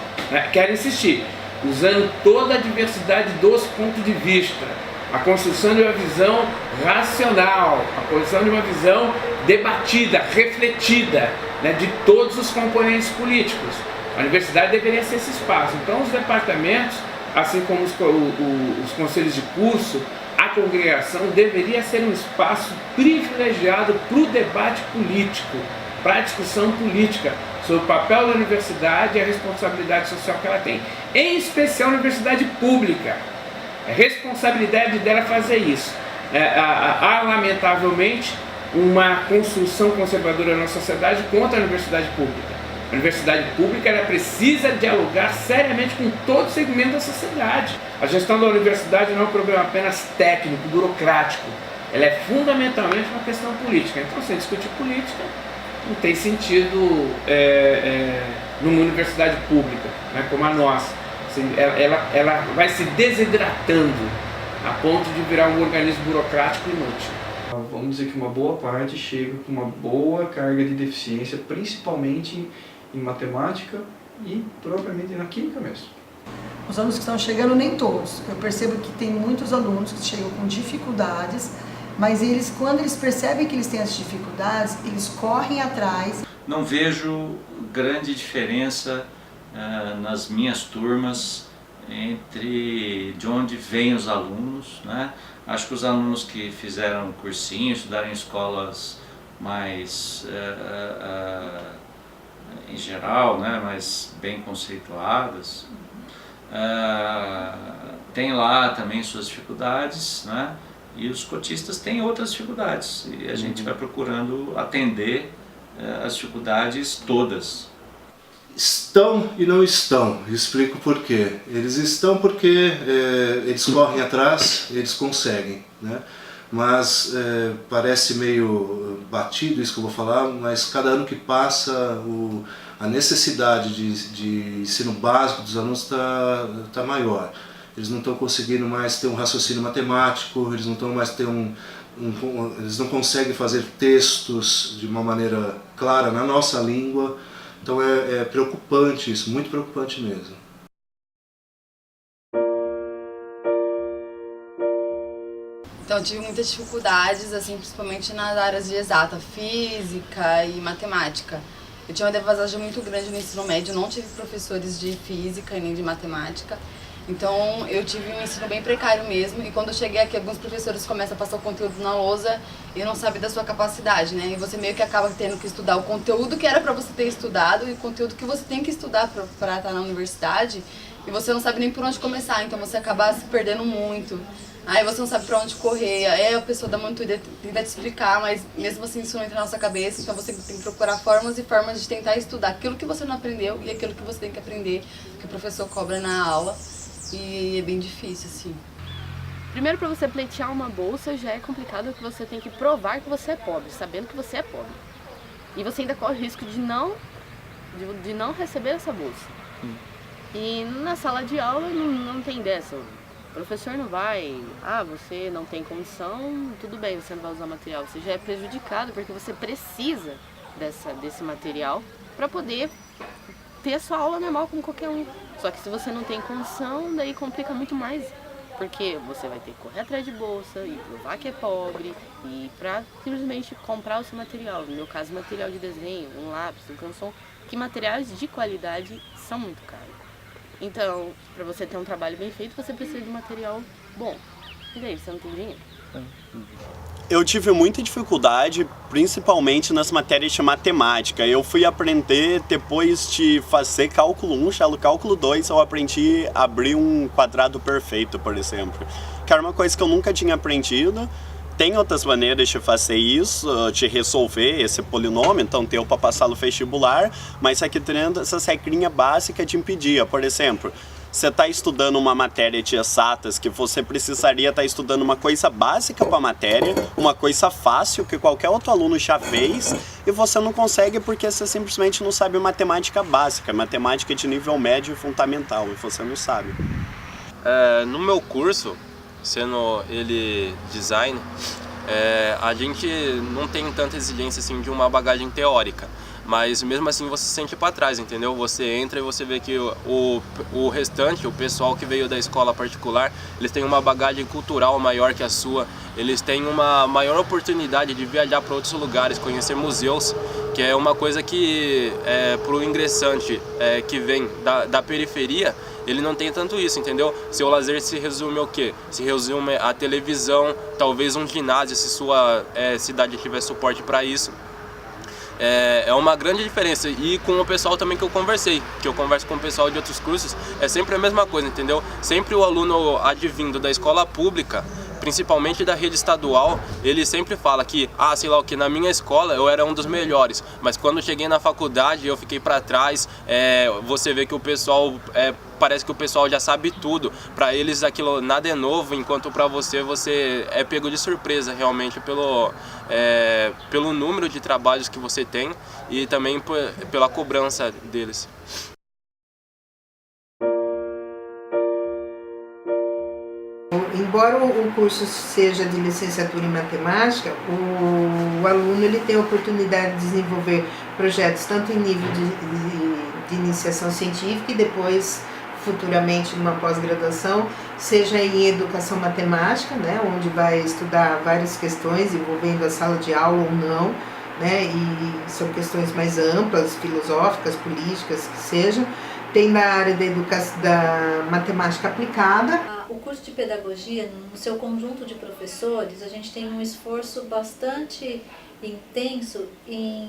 Quero insistir, usando toda a diversidade dos pontos de vista, a construção de uma visão racional, a construção de uma visão debatida, refletida, de todos os componentes políticos. A universidade deveria ser esse espaço. Então os departamentos, assim como os conselhos de curso, a congregação deveria ser um espaço privilegiado para o debate político, para a discussão política sobre o papel da universidade e a responsabilidade social que ela tem. Em especial a universidade pública. É responsabilidade dela fazer isso. Há, lamentavelmente, uma construção conservadora na sociedade contra a universidade pública. A universidade pública ela precisa dialogar seriamente com todo o segmento da sociedade. A gestão da universidade não é um problema apenas técnico, burocrático. Ela é fundamentalmente uma questão política. Então, sem discutir política, não tem sentido numa universidade pública, né, como a nossa. Ela vai se desidratando a ponto de virar um organismo burocrático inútil. Vamos dizer que uma boa parte chega com uma boa carga de deficiência, principalmente em matemática e propriamente na química mesmo. Os alunos que estão chegando, nem todos. Eu percebo que tem muitos alunos que chegam com dificuldades, mas eles, quando eles percebem que eles têm as dificuldades, eles correm atrás. Não vejo grande diferença nas minhas turmas entre de onde vêm os alunos, né? Acho que os alunos que fizeram cursinho, estudaram em escolas mais, em geral, né, mais bem conceituadas, têm lá também suas dificuldades, né? E os cotistas têm outras dificuldades e a gente vai procurando atender as dificuldades todas. Estão e não estão, explico por quê. Eles estão porque eles correm atrás, eles conseguem, né? Mas parece meio batido isso que eu vou falar, mas cada ano que passa a necessidade de ensino básico dos alunos está maior. Eles não estão conseguindo mais ter um raciocínio matemático, eles não estão mais eles não conseguem fazer textos de uma maneira clara na nossa língua. Então é preocupante isso, muito preocupante mesmo. Então eu tive muitas dificuldades, assim, principalmente nas áreas de exata, física e matemática. Eu tinha uma defasagem muito grande no ensino médio, não tive professores de física e nem de matemática. Então eu tive um ensino bem precário mesmo, e quando eu cheguei aqui, alguns professores começam a passar o conteúdo na lousa e não sabem da sua capacidade, né? E você meio que acaba tendo que estudar o conteúdo que era para você ter estudado e o conteúdo que você tem que estudar para estar na universidade, e você não sabe nem por onde começar, então você acaba se perdendo muito. Aí você não sabe para onde correr, aí a pessoa dá muito ideia, tenta te explicar, mas mesmo assim isso não entra na nossa cabeça, então você tem que procurar formas e formas de tentar estudar aquilo que você não aprendeu e aquilo que você tem que aprender, que o professor cobra na aula. E é bem difícil, assim. Primeiro, para você pleitear uma bolsa, já é complicado, porque você tem que provar que você é pobre, sabendo que você é pobre. E você ainda corre o risco de não receber essa bolsa. E na sala de aula não tem dessa. O professor não vai, você não tem condição, tudo bem, você não vai usar material. Você já é prejudicado, porque você precisa desse material para poder ter a sua aula normal como qualquer um. Só que se você não tem condição, daí complica muito mais, porque você vai ter que correr atrás de bolsa e provar que é pobre e pra simplesmente comprar o seu material. No meu caso, material de desenho, um lápis, um canção, que materiais de qualidade são muito caros. Então, para você ter um trabalho bem feito, você precisa de material bom. E daí, você não tem dinheiro? Eu tive muita dificuldade, principalmente nas matérias de matemática. Eu fui aprender, depois de fazer cálculo 1, cálculo 2, eu aprendi a abrir um quadrado perfeito, por exemplo. Que era uma coisa que eu nunca tinha aprendido. Tem outras maneiras de fazer isso, de resolver esse polinômio, então deu para passar no vestibular, mas aqui tendo essa regrinha básica de impedir. Por exemplo, você está estudando uma matéria de exatas que você precisaria estar estudando uma coisa básica para a matéria, uma coisa fácil que qualquer outro aluno já fez, e você não consegue porque você simplesmente não sabe matemática básica, matemática de nível médio e fundamental, e você não sabe. No meu curso, sendo ele design, a gente não tem tanta exigência assim de uma bagagem teórica. Mas mesmo assim você se sente para trás, entendeu? Você entra e você vê que o restante, o pessoal que veio da escola particular, eles têm uma bagagem cultural maior que a sua, eles têm uma maior oportunidade de viajar para outros lugares, conhecer museus, que é uma coisa que para o ingressante que vem da periferia, ele não tem tanto isso, entendeu? Seu lazer se resume ao quê? Se resume à televisão, talvez um ginásio, se sua cidade tiver suporte para isso. é uma grande diferença. E com o pessoal também que eu converso com o pessoal de outros cursos, é sempre a mesma coisa, entendeu? Sempre o aluno advindo da escola pública, principalmente da rede estadual, ele sempre fala que, sei lá o que, na minha escola eu era um dos melhores, mas quando eu cheguei na faculdade eu fiquei para trás. Você vê que o pessoal, parece que o pessoal já sabe tudo, para eles aquilo nada é novo, enquanto para você é pego de surpresa realmente pelo número de trabalhos que você tem e também pela cobrança deles. Embora o curso seja de licenciatura em matemática, o aluno ele tem a oportunidade de desenvolver projetos tanto em nível de iniciação científica e depois, futuramente, numa pós-graduação, seja em educação matemática, né, onde vai estudar várias questões envolvendo a sala de aula ou não, né, e são questões mais amplas, filosóficas, políticas, que sejam. Tem na área da matemática aplicada. O curso de pedagogia, no seu conjunto de professores, a gente tem um esforço bastante intenso em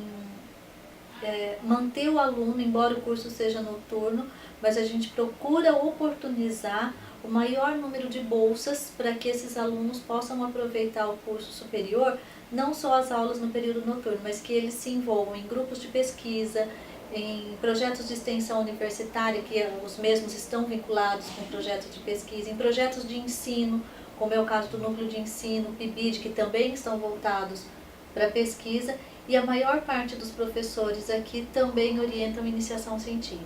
manter o aluno, embora o curso seja noturno, mas a gente procura oportunizar o maior número de bolsas para que esses alunos possam aproveitar o curso superior, não só as aulas no período noturno, mas que eles se envolvam em grupos de pesquisa, em projetos de extensão universitária, que os mesmos estão vinculados com projetos de pesquisa, em projetos de ensino, como é o caso do Núcleo de Ensino, PIBID, que também estão voltados para pesquisa, e a maior parte dos professores aqui também orientam iniciação científica.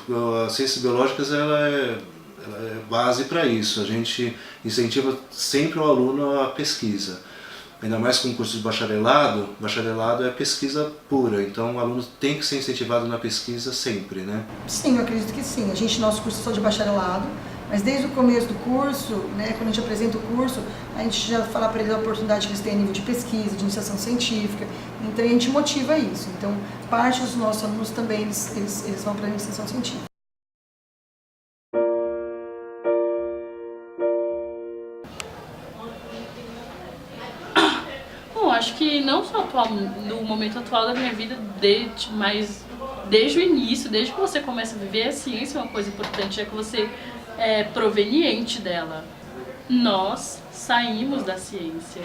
Então, as ciências biológicas ela é base para isso, a gente incentiva sempre o aluno à pesquisa. Ainda mais com o curso de bacharelado é pesquisa pura, então o aluno tem que ser incentivado na pesquisa sempre, né? Sim, eu acredito que sim. Nosso curso é só de bacharelado, mas desde o começo do curso, né, quando a gente apresenta o curso, a gente já fala para eles a oportunidade que eles têm a nível de pesquisa, de iniciação científica, então a gente motiva isso. Então, parte dos nossos alunos também, eles vão para a iniciação científica. Acho que não só no momento atual da minha vida, mas desde o início, desde que você começa a viver a ciência, é uma coisa importante, é que você é proveniente dela. Nós saímos da ciência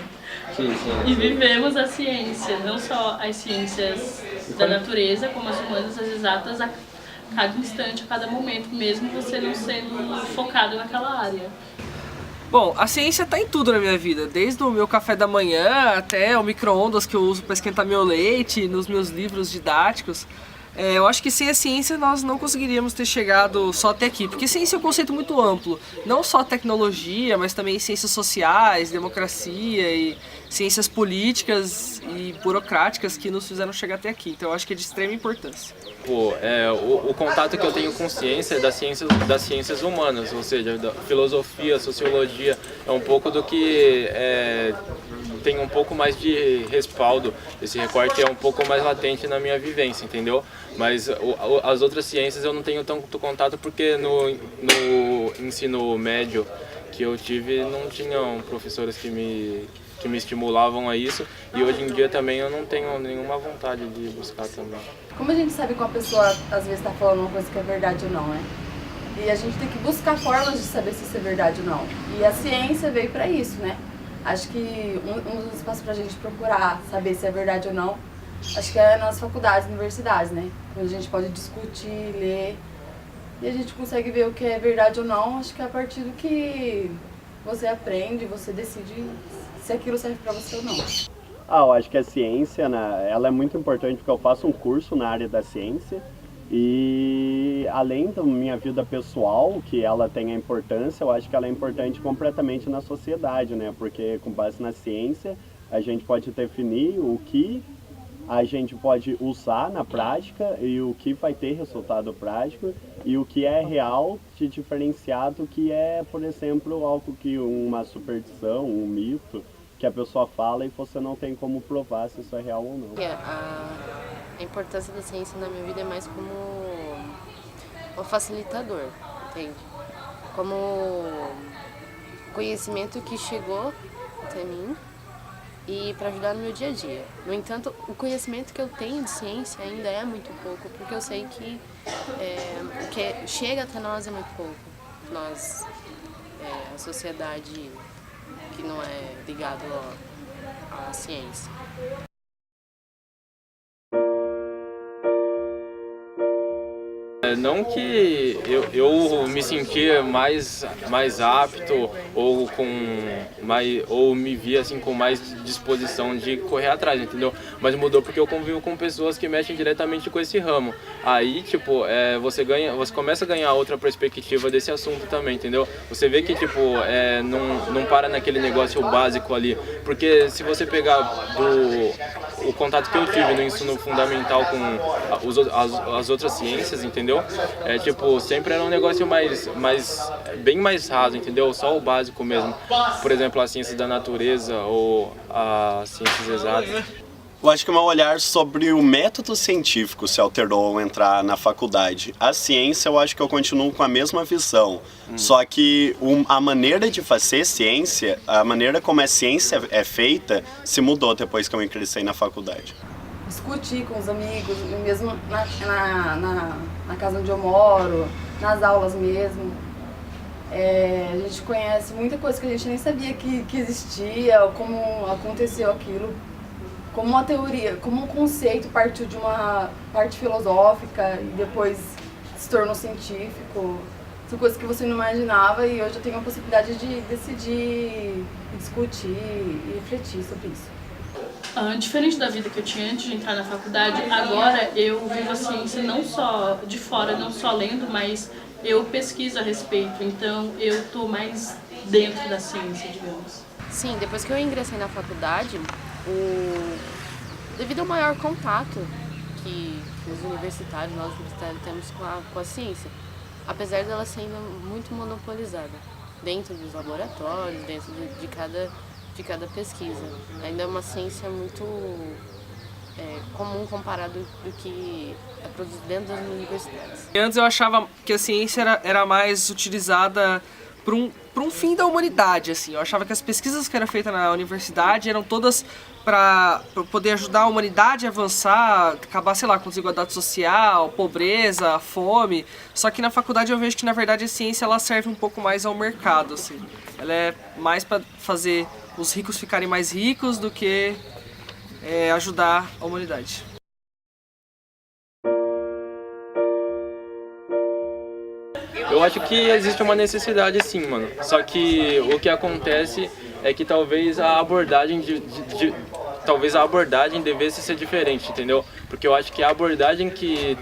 e vivemos a ciência, não só as ciências da natureza, como as humanas, as exatas, a cada instante, a cada momento, mesmo você não sendo focado naquela área. Bom, a ciência tá em tudo na minha vida, desde o meu café da manhã até o micro-ondas que eu uso para esquentar meu leite, nos meus livros didáticos. Eu acho que sem a ciência nós não conseguiríamos ter chegado só até aqui, porque ciência é um conceito muito amplo, não só tecnologia, mas também ciências sociais, democracia e ciências políticas e burocráticas que nos fizeram chegar até aqui. Então eu acho que é de extrema importância. O contato que eu tenho com ciência é das ciências humanas, ou seja, da filosofia, sociologia, é um pouco do que tem um pouco mais de respaldo, esse recorte é um pouco mais latente na minha vivência, entendeu? Mas as outras ciências eu não tenho tanto contato porque no ensino médio que eu tive não tinham professores que me estimulavam a isso, e hoje em dia também eu não tenho nenhuma vontade de buscar também. Como a gente sabe que uma pessoa às vezes está falando uma coisa que é verdade ou não, né? E a gente tem que buscar formas de saber se isso é verdade ou não. E a ciência veio para isso, né? Acho que um dos espaços para a gente procurar saber se é verdade ou não, acho que é nas faculdades, universidades, né? Onde a gente pode discutir, ler, e a gente consegue ver o que é verdade ou não. Acho que é a partir do que você aprende, você decide se aquilo serve para você ou não. Eu acho que a ciência, né, ela é muito importante porque eu faço um curso na área da ciência e além da minha vida pessoal, que ela tem a importância, eu acho que ela é importante completamente na sociedade, né? Porque com base na ciência a gente pode definir o que a gente pode usar na prática e o que vai ter resultado prático e o que é real de diferenciado, que é, por exemplo, algo que uma superstição, um mito que a pessoa fala e você não tem como provar se isso é real ou não. A importância da ciência na minha vida é mais como um facilitador, entende? Como conhecimento que chegou até mim e para ajudar no meu dia a dia. No entanto, o conhecimento que eu tenho de ciência ainda é muito pouco, porque eu sei que o que chega até nós é muito pouco. Nós, a sociedade que não é ligada à ciência. Não que eu me sentia mais apto ou me via assim com mais disposição de correr atrás, entendeu? Mas mudou porque eu convivo com pessoas que mexem diretamente com esse ramo. Aí, tipo, você começa a ganhar outra perspectiva desse assunto também, entendeu? Você vê que, tipo, não para naquele negócio básico ali. Porque se você pegar o contato que eu tive no ensino fundamental com as outras ciências, entendeu? Tipo, sempre era um negócio bem mais raso, entendeu? Só o básico mesmo. Por exemplo, as ciências da natureza ou as ciências exatas. Eu acho que o meu olhar sobre o método científico se alterou ao entrar na faculdade. A ciência, eu acho que eu continuo com a mesma visão. Só que a maneira de fazer ciência, a maneira como a ciência é feita, se mudou depois que eu ingressei na faculdade. Discutir com os amigos, mesmo na casa onde eu moro, nas aulas mesmo. A gente conhece muita coisa que a gente nem sabia que existia, como aconteceu aquilo. Como uma teoria, como um conceito partiu de uma parte filosófica e depois se tornou científico. São coisas que você não imaginava e hoje eu tenho a possibilidade de decidir, discutir e refletir sobre isso. Diferente da vida que eu tinha antes de entrar na faculdade, agora eu vivo a ciência não só de fora, não só lendo, mas eu pesquiso a respeito, então eu estou mais dentro da ciência, digamos. Sim, depois que eu ingressei na faculdade, devido ao maior contato que nós universitários temos com a ciência, apesar dela sendo muito monopolizada dentro dos laboratórios, dentro de cada pesquisa. Ainda é uma ciência muito comum comparado do que é produzido dentro das universidades. Antes eu achava que a ciência era mais utilizada para um fim da humanidade, assim. Eu achava que as pesquisas que eram feitas na universidade eram todas para poder ajudar a humanidade a avançar, acabar, sei lá, com desigualdade social, pobreza, fome. Só que na faculdade eu vejo que, na verdade, a ciência ela serve um pouco mais ao mercado, assim. Ela é mais para fazer os ricos ficarem mais ricos do que ajudar a humanidade. Eu acho que existe uma necessidade sim, mano. Só que o que acontece é que talvez a abordagem devesse ser diferente, entendeu? Porque eu acho que a abordagem que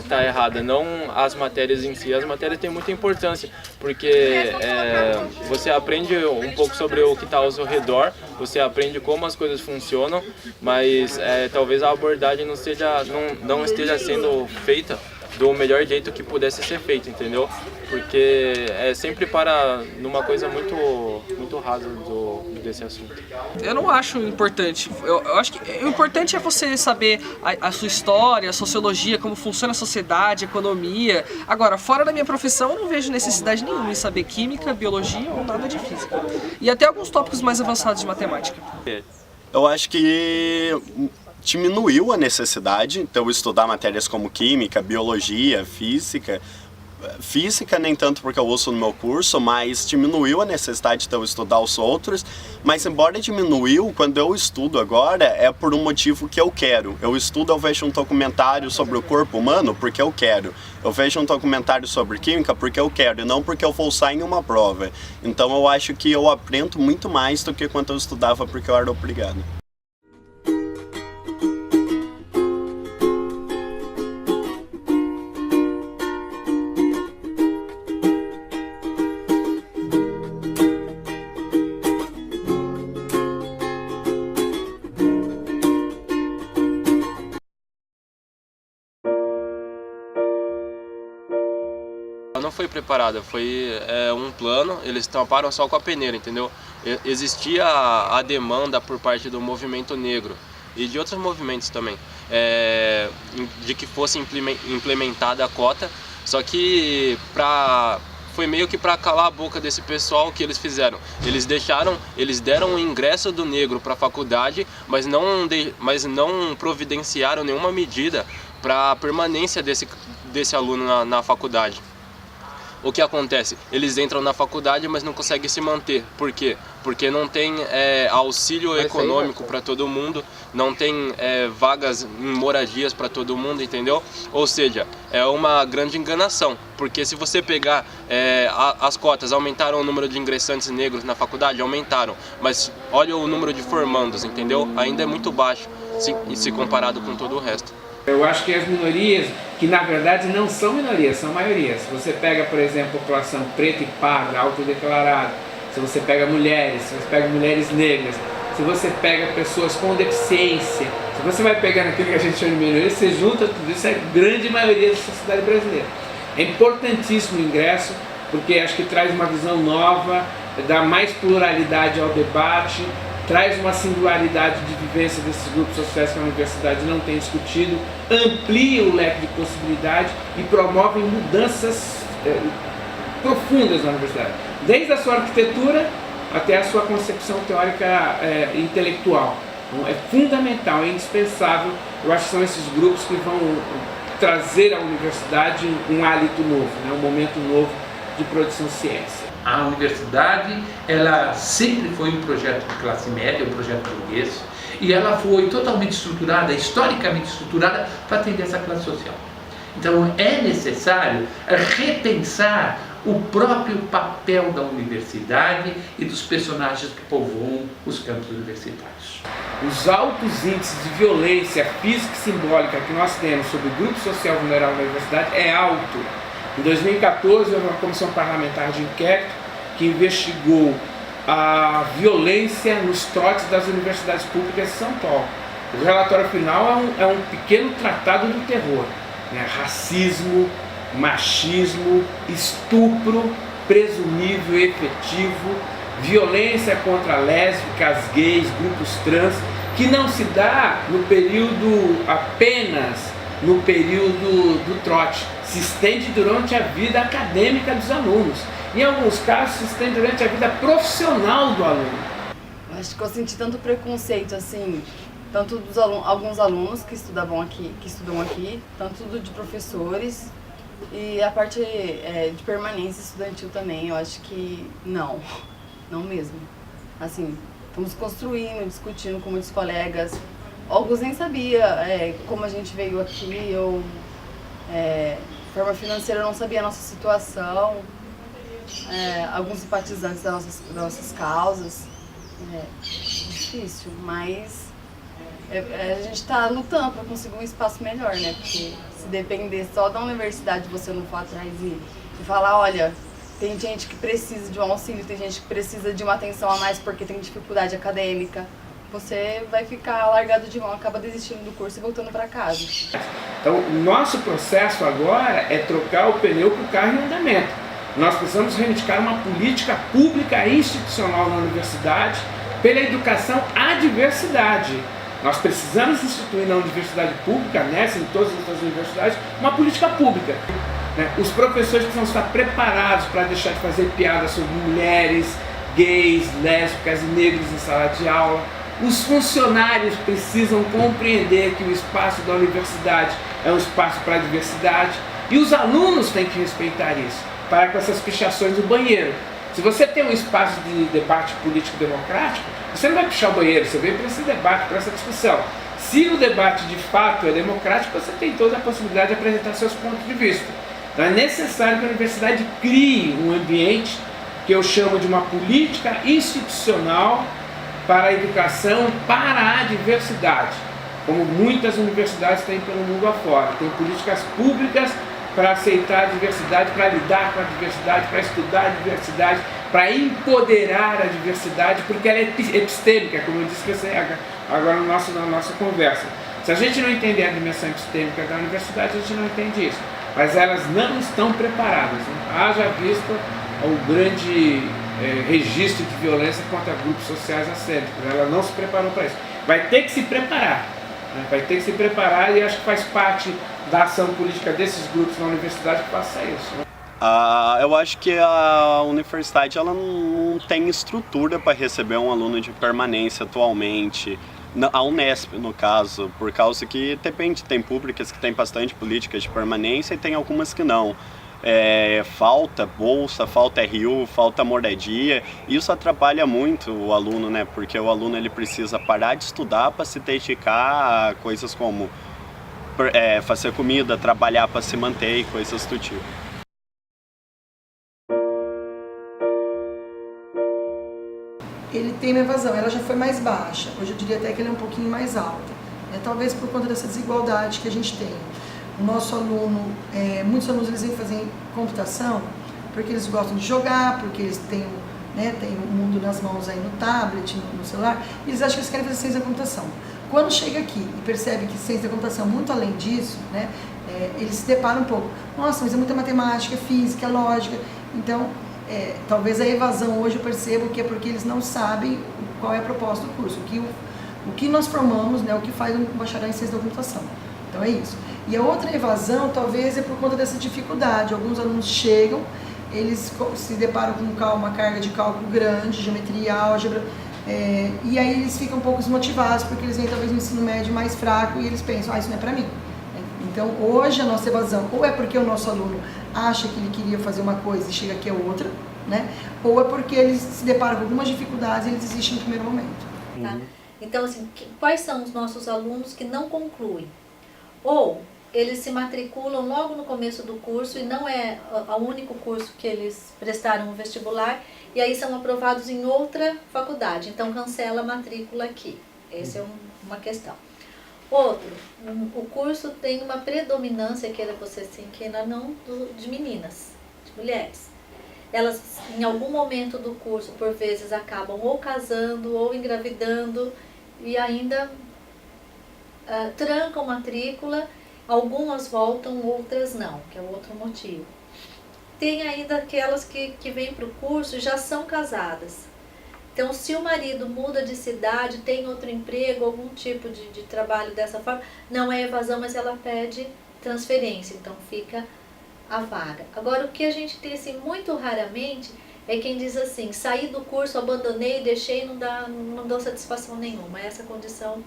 tá errada, não as matérias em si. As matérias têm muita importância, porque você aprende um pouco sobre o que está ao seu redor, você aprende como as coisas funcionam, mas talvez a abordagem não esteja sendo feita do melhor jeito que pudesse ser feito, entendeu? Porque sempre para numa coisa muito rasa desse assunto. Eu não acho importante. Eu acho que o importante é você saber a sua história, a sociologia, como funciona a sociedade, a economia. Agora, fora da minha profissão, eu não vejo necessidade nenhuma em saber química, biologia ou nada de física. E até alguns tópicos mais avançados de matemática. Eu acho que diminuiu a necessidade, então estudar matérias como química, biologia, física. Física nem tanto porque eu uso no meu curso, mas diminuiu a necessidade de eu estudar os outros. Mas embora diminuiu, quando eu estudo agora é por um motivo que eu quero. Eu vejo um documentário sobre o corpo humano porque eu quero. Eu vejo um documentário sobre química porque eu quero e não porque eu vou sair em uma prova. Então eu acho que eu aprendo muito mais do que quando eu estudava porque eu era obrigado. Não foi preparada, foi um plano, eles tamparam só com a peneira, entendeu? Existia a demanda por parte do movimento negro e de outros movimentos também, de que fosse implementada a cota, só que para foi meio que para calar a boca desse pessoal que eles fizeram. Eles deram o ingresso do negro para a faculdade, mas não providenciaram nenhuma medida para a permanência desse aluno na faculdade. O que acontece? Eles entram na faculdade, mas não conseguem se manter. Por quê? Porque não tem auxílio econômico para todo mundo, não tem vagas em moradias para todo mundo, entendeu? Ou seja, é uma grande enganação. Porque se você pegar as cotas, aumentaram o número de ingressantes negros na faculdade? Aumentaram. Mas olha o número de formandos, entendeu? Ainda é muito baixo se comparado com todo o resto. Eu acho que as minorias, que na verdade não são minorias, são maiorias. Se você pega, por exemplo, a população preta e parda, autodeclarada, se você pega mulheres, se você pega mulheres negras, se você pega pessoas com deficiência, se você vai pegar naquilo que a gente chama de minoria, você junta tudo isso, é a grande maioria da sociedade brasileira. É importantíssimo o ingresso, porque acho que traz uma visão nova, dá mais pluralidade ao debate, traz uma singularidade de vivência desses grupos sociais que a universidade não tem discutido, amplia o leque de possibilidades e promove mudanças profundas na universidade, desde a sua arquitetura até a sua concepção teórica intelectual. Então, é fundamental, é indispensável. Eu acho que são esses grupos que vão trazer à universidade um hálito novo, né? Um momento novo de produção de ciência. A universidade, ela sempre foi um projeto de classe média, um projeto burguês, e ela foi totalmente estruturada, historicamente estruturada, para atender essa classe social. Então é necessário repensar o próprio papel da universidade e dos personagens que povoam os campos universitários. Os altos índices de violência física e simbólica que nós temos sobre o grupo social vulnerável na universidade é alto. Em 2014, houve uma comissão parlamentar de inquérito que investigou a violência nos trotes das universidades públicas de São Paulo. O relatório final é um pequeno tratado do terror, né? Racismo, machismo, estupro presumível e efetivo, violência contra lésbicas, gays, grupos trans, que não se dá no período apenas no período do trote, se estende durante a vida acadêmica dos alunos. Em alguns casos, se estende durante a vida profissional do aluno. Acho que eu senti tanto preconceito, assim, tanto dos alguns alunos que estudam aqui, tanto de professores, e a parte de permanência estudantil também. Eu acho que não mesmo. Assim, fomos construindo, discutindo com muitos colegas. Alguns nem sabiam como a gente veio aqui, de forma financeira eu não sabia a nossa situação, alguns simpatizantes das nossas causas. Difícil, mas a gente está lutando para conseguir um espaço melhor, né? Porque se depender só da universidade, você não for atrás e falar, olha, tem gente que precisa de um auxílio, tem gente que precisa de uma atenção a mais porque tem dificuldade acadêmica, você vai ficar largado de mão, acaba desistindo do curso e voltando para casa. Então, o nosso processo agora é trocar o pneu para o carro em andamento. Nós precisamos reivindicar uma política pública e institucional na universidade pela educação à diversidade. Nós precisamos instituir na universidade pública, nessa, em todas as universidades, uma política pública. Os professores precisam estar preparados para deixar de fazer piadas sobre mulheres, gays, lésbicas e negros em sala de aula. Os funcionários precisam compreender que o espaço da universidade é um espaço para a diversidade e os alunos têm que respeitar isso. Parar com essas pichações do banheiro. Se você tem um espaço de debate político-democrático, você não vai pichar o banheiro, você vem para esse debate, para essa discussão. Se o debate de fato é democrático, você tem toda a possibilidade de apresentar seus pontos de vista. Então é necessário que a universidade crie um ambiente que eu chamo de uma política institucional para a educação, para a diversidade, como muitas universidades têm pelo mundo afora. Tem políticas públicas para aceitar a diversidade, para lidar com a diversidade, para estudar a diversidade, para empoderar a diversidade, porque ela é epistêmica, como eu disse agora na nossa conversa. Se a gente não entender a dimensão epistêmica da universidade, a gente não entende isso. Mas elas não estão preparadas. Haja vista o grande registro de violência contra grupos sociais ascéticos. Ela não se preparou para isso. Vai ter que se preparar. Vai ter que se preparar e acho que faz parte da ação política desses grupos na universidade que faça isso. Eu acho que a universidade ela não tem estrutura para receber um aluno de permanência atualmente. A Unesp, no caso, por causa que depende, tem públicas que tem bastante políticas de permanência e tem algumas que não. Falta bolsa, falta RU, falta moradia. Isso atrapalha muito o aluno, né? Porque o aluno ele precisa parar de estudar para se dedicar a coisas como fazer comida, trabalhar para se manter e coisas do tipo. Ele tem uma evasão, ela já foi mais baixa, hoje eu diria até que ele é um pouquinho mais alta, talvez por conta dessa desigualdade que a gente tem. O nosso aluno, muitos alunos eles vêm fazer computação porque eles gostam de jogar, porque eles têm, tem o mundo nas mãos aí no tablet, no celular, e eles acham que eles querem fazer ciência da computação. Quando chega aqui e percebe que ciência da computação, muito além disso, eles se deparam um pouco, nossa, mas é muita matemática, física, lógica, então talvez a evasão hoje eu percebo que é porque eles não sabem qual é a proposta do curso, o que nós formamos, o que faz um bacharel em ciência da computação. Então é isso. E a outra evasão talvez é por conta dessa dificuldade. Alguns alunos chegam, eles se deparam com uma carga de cálculo grande, geometria, álgebra, e aí eles ficam um pouco desmotivados porque eles vêm talvez no ensino médio mais fraco e eles pensam, isso não é para mim. Então hoje a nossa evasão ou é porque o nosso aluno acha que ele queria fazer uma coisa e chega aqui é outra, ou é porque eles se deparam com algumas dificuldades e eles desistem no primeiro momento. Tá? Então, assim, quais são os nossos alunos que não concluem? Ou eles se matriculam logo no começo do curso e não é o único curso que eles prestaram o vestibular e aí são aprovados em outra faculdade, então cancela a matrícula aqui. Essa é uma questão. Outro, o curso tem uma predominância, queira você assim, queira não, de meninas, de mulheres. Elas, em algum momento do curso, por vezes, acabam ou casando ou engravidando e ainda trancam matrícula. Algumas voltam, outras não, que é outro motivo. Tem ainda aquelas que vêm para o curso e já são casadas. Então, se o marido muda de cidade, tem outro emprego, algum tipo de trabalho dessa forma, não é evasão, mas ela pede transferência, então fica a vaga. Agora, o que a gente tem assim, muito raramente é quem diz assim, saí do curso, abandonei, deixei, não deu satisfação nenhuma. Essa condição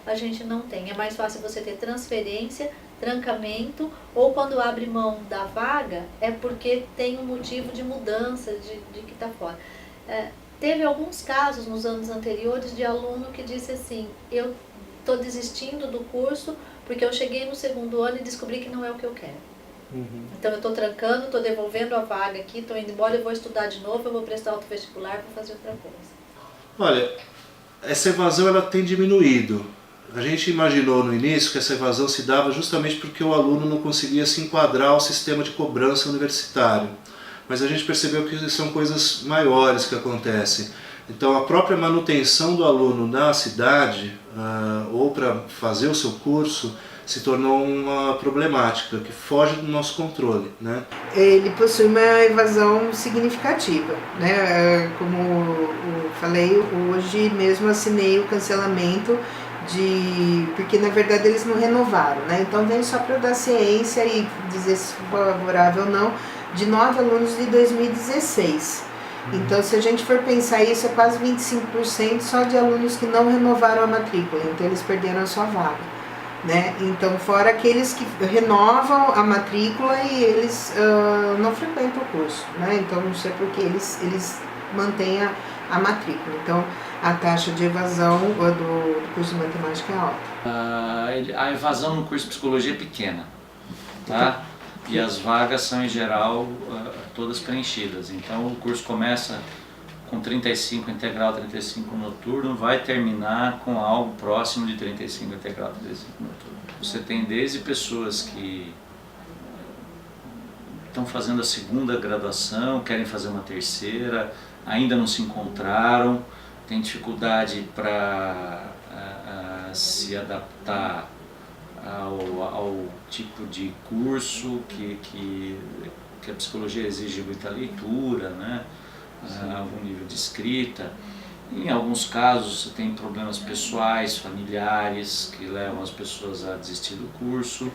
a gente não tem. É mais fácil você ter transferência, trancamento, ou quando abre mão da vaga, é porque tem um motivo de mudança, de que está fora. Teve alguns casos nos anos anteriores de aluno que disse assim, eu estou desistindo do curso porque eu cheguei no segundo ano e descobri que não é o que eu quero. Então eu estou trancando, estou devolvendo a vaga aqui, estou indo embora, eu vou estudar de novo, eu vou prestar outro vestibular, vou fazer outra coisa. Olha, essa evasão ela tem diminuído. A gente imaginou no início que essa evasão se dava justamente porque o aluno não conseguia se enquadrar ao sistema de cobrança universitário. Mas a gente percebeu que são coisas maiores que acontecem. Então a própria manutenção do aluno na cidade, ou para fazer o seu curso, se tornou uma problemática que foge do nosso controle, Ele possui uma evasão significativa, Como eu falei, hoje mesmo assinei o cancelamento porque na verdade eles não renovaram, Então vem só para dar ciência e dizer se favorável ou não, de 9 alunos de 2016. Então, se a gente for pensar isso, é quase 25% só de alunos que não renovaram a matrícula, então eles perderam a sua vaga, Então, fora aqueles que renovam a matrícula e eles não frequentam o curso, Então, não sei por que eles mantêm a matrícula. Então, a taxa de evasão do curso de matemática é alta. A evasão no curso de psicologia é pequena, tá? E as vagas são, em geral, todas preenchidas. Então, o curso começa com 35 integral, 35 noturno, vai terminar com algo próximo de 35 integral, 35 noturno. Você tem desde pessoas que estão fazendo a segunda graduação, querem fazer uma terceira, ainda não se encontraram, tem dificuldade para se adaptar ao tipo de curso que a psicologia exige muita leitura, algum nível de escrita. Em alguns casos você tem problemas pessoais, familiares, que levam as pessoas a desistir do curso.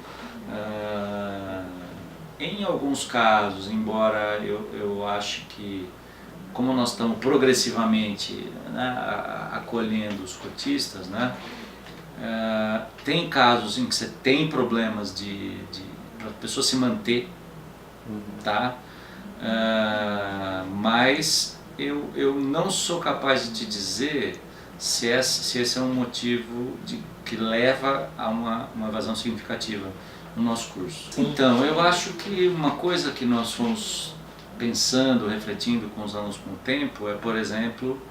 Em alguns casos, embora eu ache que, como nós estamos progressivamente, né, acolhendo os cotistas, né, tem casos em que você tem problemas de a pessoa se manter, tá? Mas eu não sou capaz de te dizer se esse é um motivo que leva a uma evasão significativa no nosso curso. Então, eu acho que uma coisa que nós fomos pensando, refletindo com os alunos com o tempo é, por exemplo,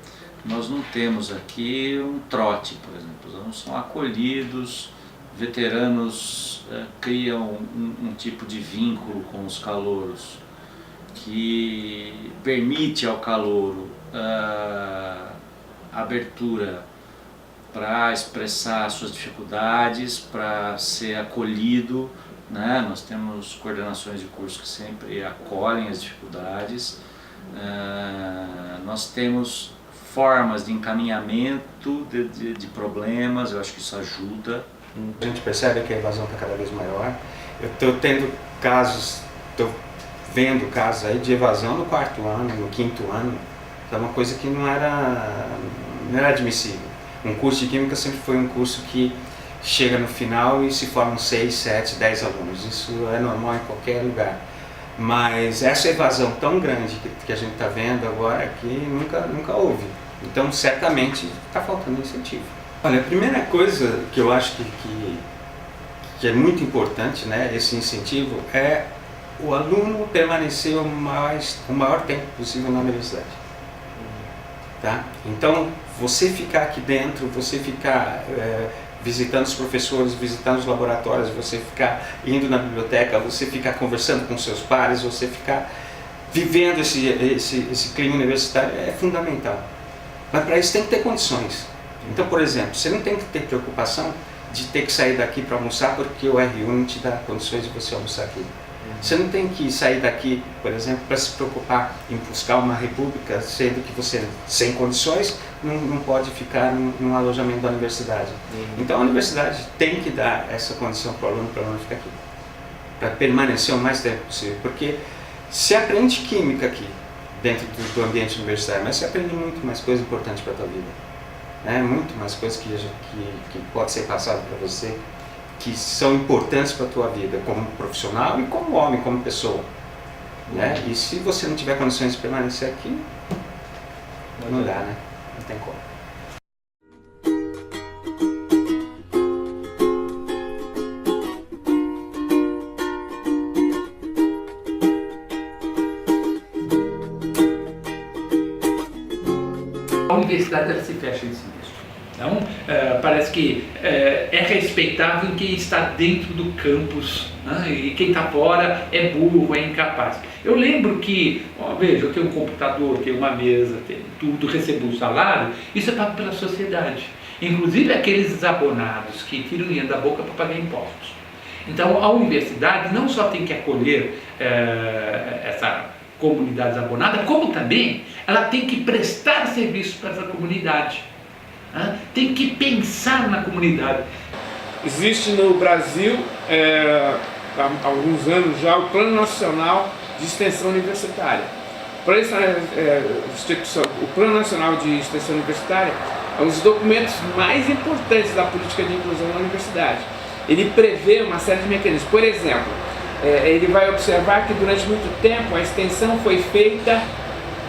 nós não temos aqui um trote, por exemplo. Os alunos são acolhidos, veteranos criam um tipo de vínculo com os calouros que permite ao calouro abertura para expressar suas dificuldades, para ser acolhido, né? Nós temos coordenações de curso que sempre acolhem as dificuldades, nós temos formas de encaminhamento de problemas, eu acho que isso ajuda. A gente percebe que a evasão está cada vez maior. Eu estou tendo casos, estou vendo casos aí de evasão no 4º ano, no 5º ano. É uma coisa que não era admissível. Um curso de Química sempre foi um curso que chega no final e se formam 6, 7, 10 alunos. Isso é normal em qualquer lugar. Mas essa evasão tão grande que a gente está vendo agora aqui nunca houve. Então, certamente, está faltando incentivo. Olha, a primeira coisa que eu acho que é muito importante, né, esse incentivo, é o aluno permanecer o maior tempo possível na universidade. Tá? Então, você ficar aqui dentro, você ficar visitando os professores, visitando os laboratórios, você ficar indo na biblioteca, você ficar conversando com seus pares, você ficar vivendo esse clima universitário é fundamental. Mas para isso tem que ter condições. Então, por exemplo, você não tem que ter preocupação de ter que sair daqui para almoçar porque o RU não te dá condições de você almoçar aqui. Você não tem que sair daqui, por exemplo, para se preocupar em buscar uma república, sendo que você, sem condições, não pode ficar num alojamento da universidade. Então a universidade tem que dar essa condição para o aluno ficar aqui, para permanecer o mais tempo possível, porque se aprende química aqui, dentro do ambiente universitário, mas se aprende muito mais coisas importantes para a tua vida, né? Muito mais coisas que pode ser passado para você, que são importantes para a tua vida, como profissional e como homem, como pessoa. Né? E se você não tiver condições de permanecer aqui, não dá, né? Não tem como. A universidade ela se fecha em si mesma. Então, parece que é respeitável quem está dentro do campus, né? E quem está fora é burro, é incapaz. Eu lembro que, veja, eu tenho um computador, tenho uma mesa, tenho tudo, recebo um salário, isso é pago pela sociedade. Inclusive aqueles desabonados que tiram dinheiro da boca para pagar impostos. Então, a universidade não só tem que acolher essa comunidade desabonada, como também ela tem que prestar serviço para essa comunidade. Tem que pensar na comunidade. Existe no Brasil, há alguns anos já, o Plano Nacional de Extensão Universitária. O Plano Nacional de Extensão Universitária é um dos documentos mais importantes da política de inclusão na universidade. Ele prevê uma série de mecanismos. Por exemplo, ele vai observar que durante muito tempo a extensão foi feita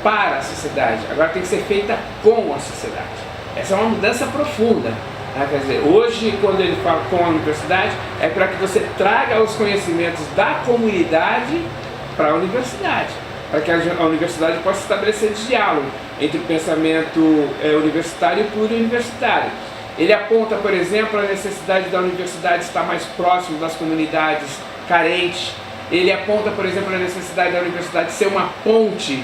para a sociedade, agora tem que ser feita com a sociedade. Essa é uma mudança profunda. Né? Quer dizer, hoje, quando ele fala com a universidade, é para que você traga os conhecimentos da comunidade para a universidade, para que a universidade possa estabelecer diálogo entre o pensamento universitário e o pluriuniversitário. Ele aponta, por exemplo, a necessidade da universidade estar mais próximo das comunidades carentes. Ele aponta, por exemplo, a necessidade da universidade ser uma ponte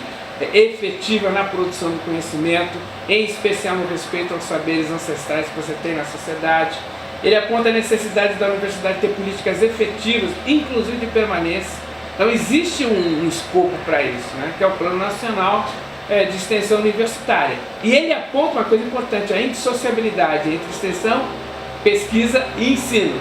efetiva na produção do conhecimento, em especial no respeito aos saberes ancestrais que você tem na sociedade. Ele aponta a necessidade da universidade ter políticas efetivas, inclusive de permanência. Então existe um escopo para isso, né, que é o Plano Nacional de Extensão Universitária. E ele aponta uma coisa importante, a indissociabilidade entre extensão, pesquisa e ensino.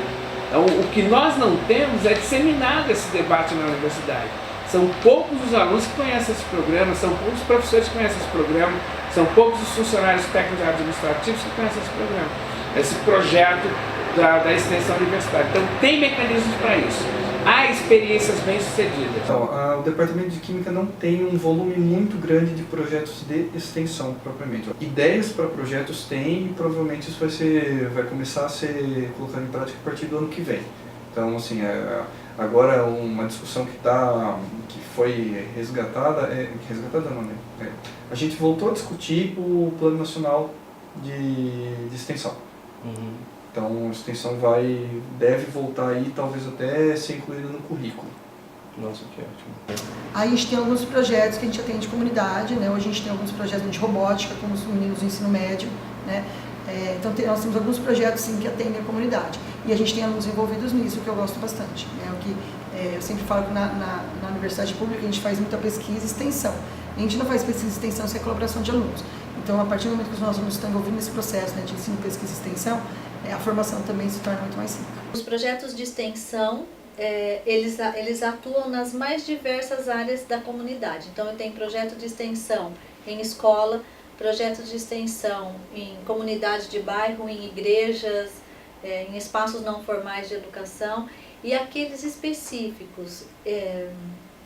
Então, o que nós não temos é disseminado esse debate na universidade. São poucos os alunos que conhecem esse programa, são poucos os professores que conhecem esse programa, são poucos os funcionários técnicos e administrativos que conhecem esse programa, esse projeto da extensão universitária. Então, tem mecanismos para isso. Há experiências bem-sucedidas. Então, o Departamento de Química não tem um volume muito grande de projetos de extensão, propriamente. Ideias para projetos tem e provavelmente isso vai começar a ser colocado em prática a partir do ano que vem. Então, assim, agora uma discussão que foi resgatada, resgatada não, né? A gente voltou a discutir o Plano Nacional de Extensão. Então, a extensão deve voltar aí, talvez até ser incluída no currículo. Nossa, que ótimo. Aí a gente tem alguns projetos que a gente atende comunidade, né? Hoje a gente tem alguns projetos de robótica, como os meninos do ensino médio, né? Então nós temos alguns projetos sim que atendem a comunidade. E a gente tem alunos envolvidos nisso, que eu gosto bastante. Né? Eu sempre falo que na universidade pública a gente faz muita pesquisa e extensão. A gente não faz pesquisa e extensão sem a colaboração de alunos. Então, a partir do momento que os nossos alunos estão envolvidos nesse processo, né, de ensino, pesquisa e extensão, a formação também se torna muito mais simples. Os projetos de extensão, eles atuam nas mais diversas áreas da comunidade. Então, eu tenho projeto de extensão em escola, projetos de extensão em comunidade de bairro, em igrejas, em espaços não formais de educação, e aqueles específicos,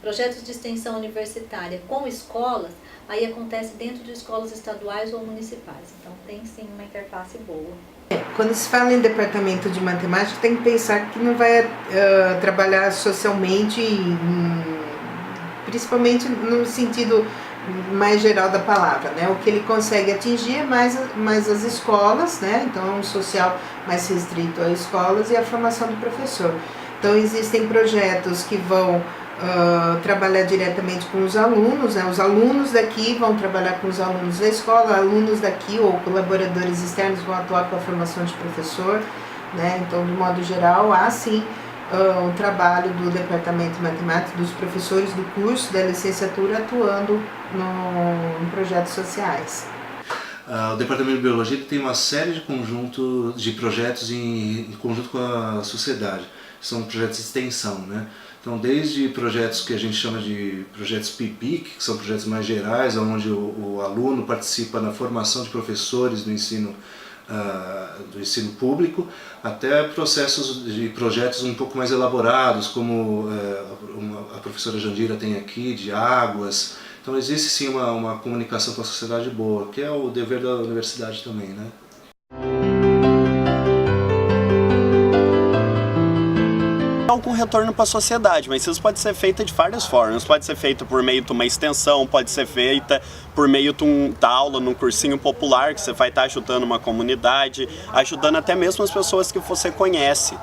projetos de extensão universitária com escolas, aí acontece dentro de escolas estaduais ou municipais. Então tem sim uma interface boa. Quando se fala em departamento de matemática, tem que pensar que não vai trabalhar socialmente, principalmente no sentido mais geral da palavra, né? O que ele consegue atingir é mais as escolas, né? Então é um social mais restrito a escolas e a formação do professor. Então existem projetos que vão trabalhar diretamente com os alunos, né? Os alunos daqui vão trabalhar com os alunos da escola, alunos daqui ou colaboradores externos vão atuar com a formação de professor, né? Então, de modo geral, há sim um trabalho do Departamento de Matemática, dos professores do curso da licenciatura atuando em projetos sociais. O Departamento de Biologia tem uma série de projetos em conjunto com a sociedade, são projetos de extensão, né? Então, desde projetos que a gente chama de projetos PIBIC, que são projetos mais gerais, onde o aluno participa na formação de professores do ensino público, até projetos um pouco mais elaborados, como a professora Jandira tem aqui, de águas. Então, existe sim uma comunicação com a sociedade boa, que é o dever da universidade também, né? Com retorno para a sociedade, mas isso pode ser feito de várias formas. Pode ser feito por meio de uma extensão, pode ser feita por meio da aula num cursinho popular, que você vai estar ajudando uma comunidade, ajudando até mesmo as pessoas que você conhece.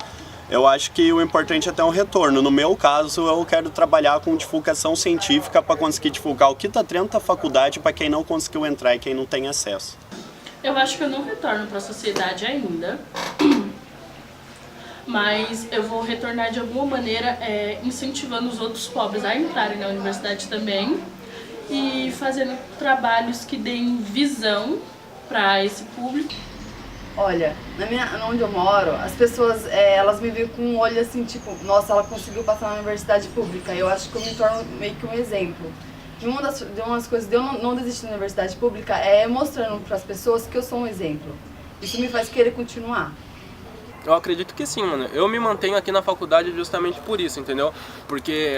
Eu acho que o importante é ter um retorno. No meu caso, eu quero trabalhar com divulgação científica para conseguir divulgar o que está dentro da faculdade para quem não conseguiu entrar e quem não tem acesso. Eu acho que eu não retorno para a sociedade ainda. Mas eu vou retornar de alguma maneira incentivando os outros pobres a entrarem na universidade também e fazendo trabalhos que deem visão para esse público. Olha, onde eu moro, as pessoas, elas me veem com um olho assim, tipo, nossa, ela conseguiu passar na universidade pública. Eu acho que eu me torno meio que um exemplo. E uma das coisas de eu não desistir da universidade pública é mostrando para as pessoas que eu sou um exemplo. Isso me faz querer continuar. Eu acredito que sim, mano. Eu me mantenho aqui na faculdade justamente por isso, entendeu? Porque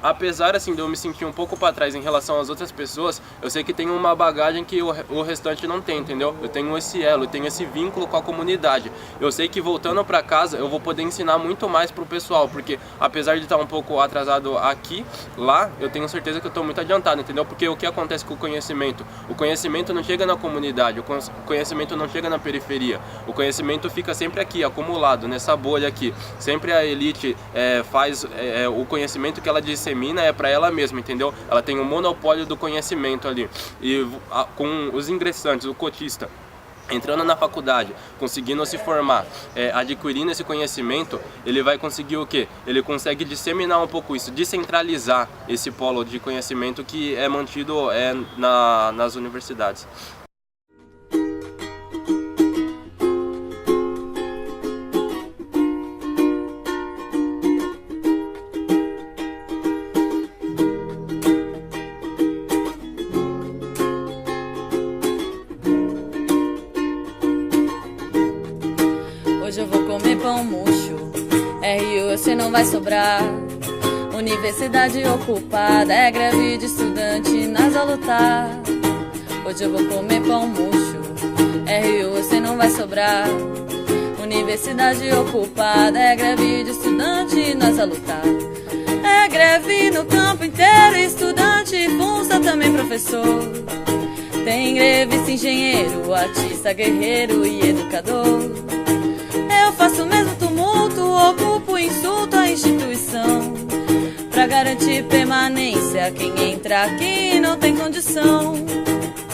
apesar assim de eu me sentir um pouco para trás em relação às outras pessoas, eu sei que tem uma bagagem que o restante não tem, entendeu? Eu tenho esse elo, eu tenho esse vínculo com a comunidade. Eu sei que voltando para casa eu vou poder ensinar muito mais pro pessoal, porque apesar de estar um pouco atrasado aqui, lá, eu tenho certeza que eu tô muito adiantado, entendeu? Porque o que acontece com o conhecimento? O conhecimento não chega na comunidade, o conhecimento não chega na periferia. O conhecimento fica sempre aqui, acumulado nessa bolha aqui. Sempre a elite faz o conhecimento que ela dissemina para ela mesma, entendeu? Ela tem o monopólio do conhecimento ali. E com os ingressantes, o cotista, entrando na faculdade, conseguindo se formar, adquirindo esse conhecimento, ele vai conseguir o quê? Ele consegue disseminar um pouco isso, descentralizar esse polo de conhecimento que é mantido nas universidades. não vai sobrar. Universidade ocupada, é greve de estudante, nós a lutar. Hoje eu vou comer pão murcho, RU você não vai sobrar. Universidade ocupada, é greve de estudante, nós a lutar. É greve no campo inteiro, estudante, funça também professor. Tem grevista, engenheiro, artista, guerreiro e educador. Eu faço mesmo tumulto, ocupo, insulto a instituição, pra garantir permanência, quem entra aqui não tem condição.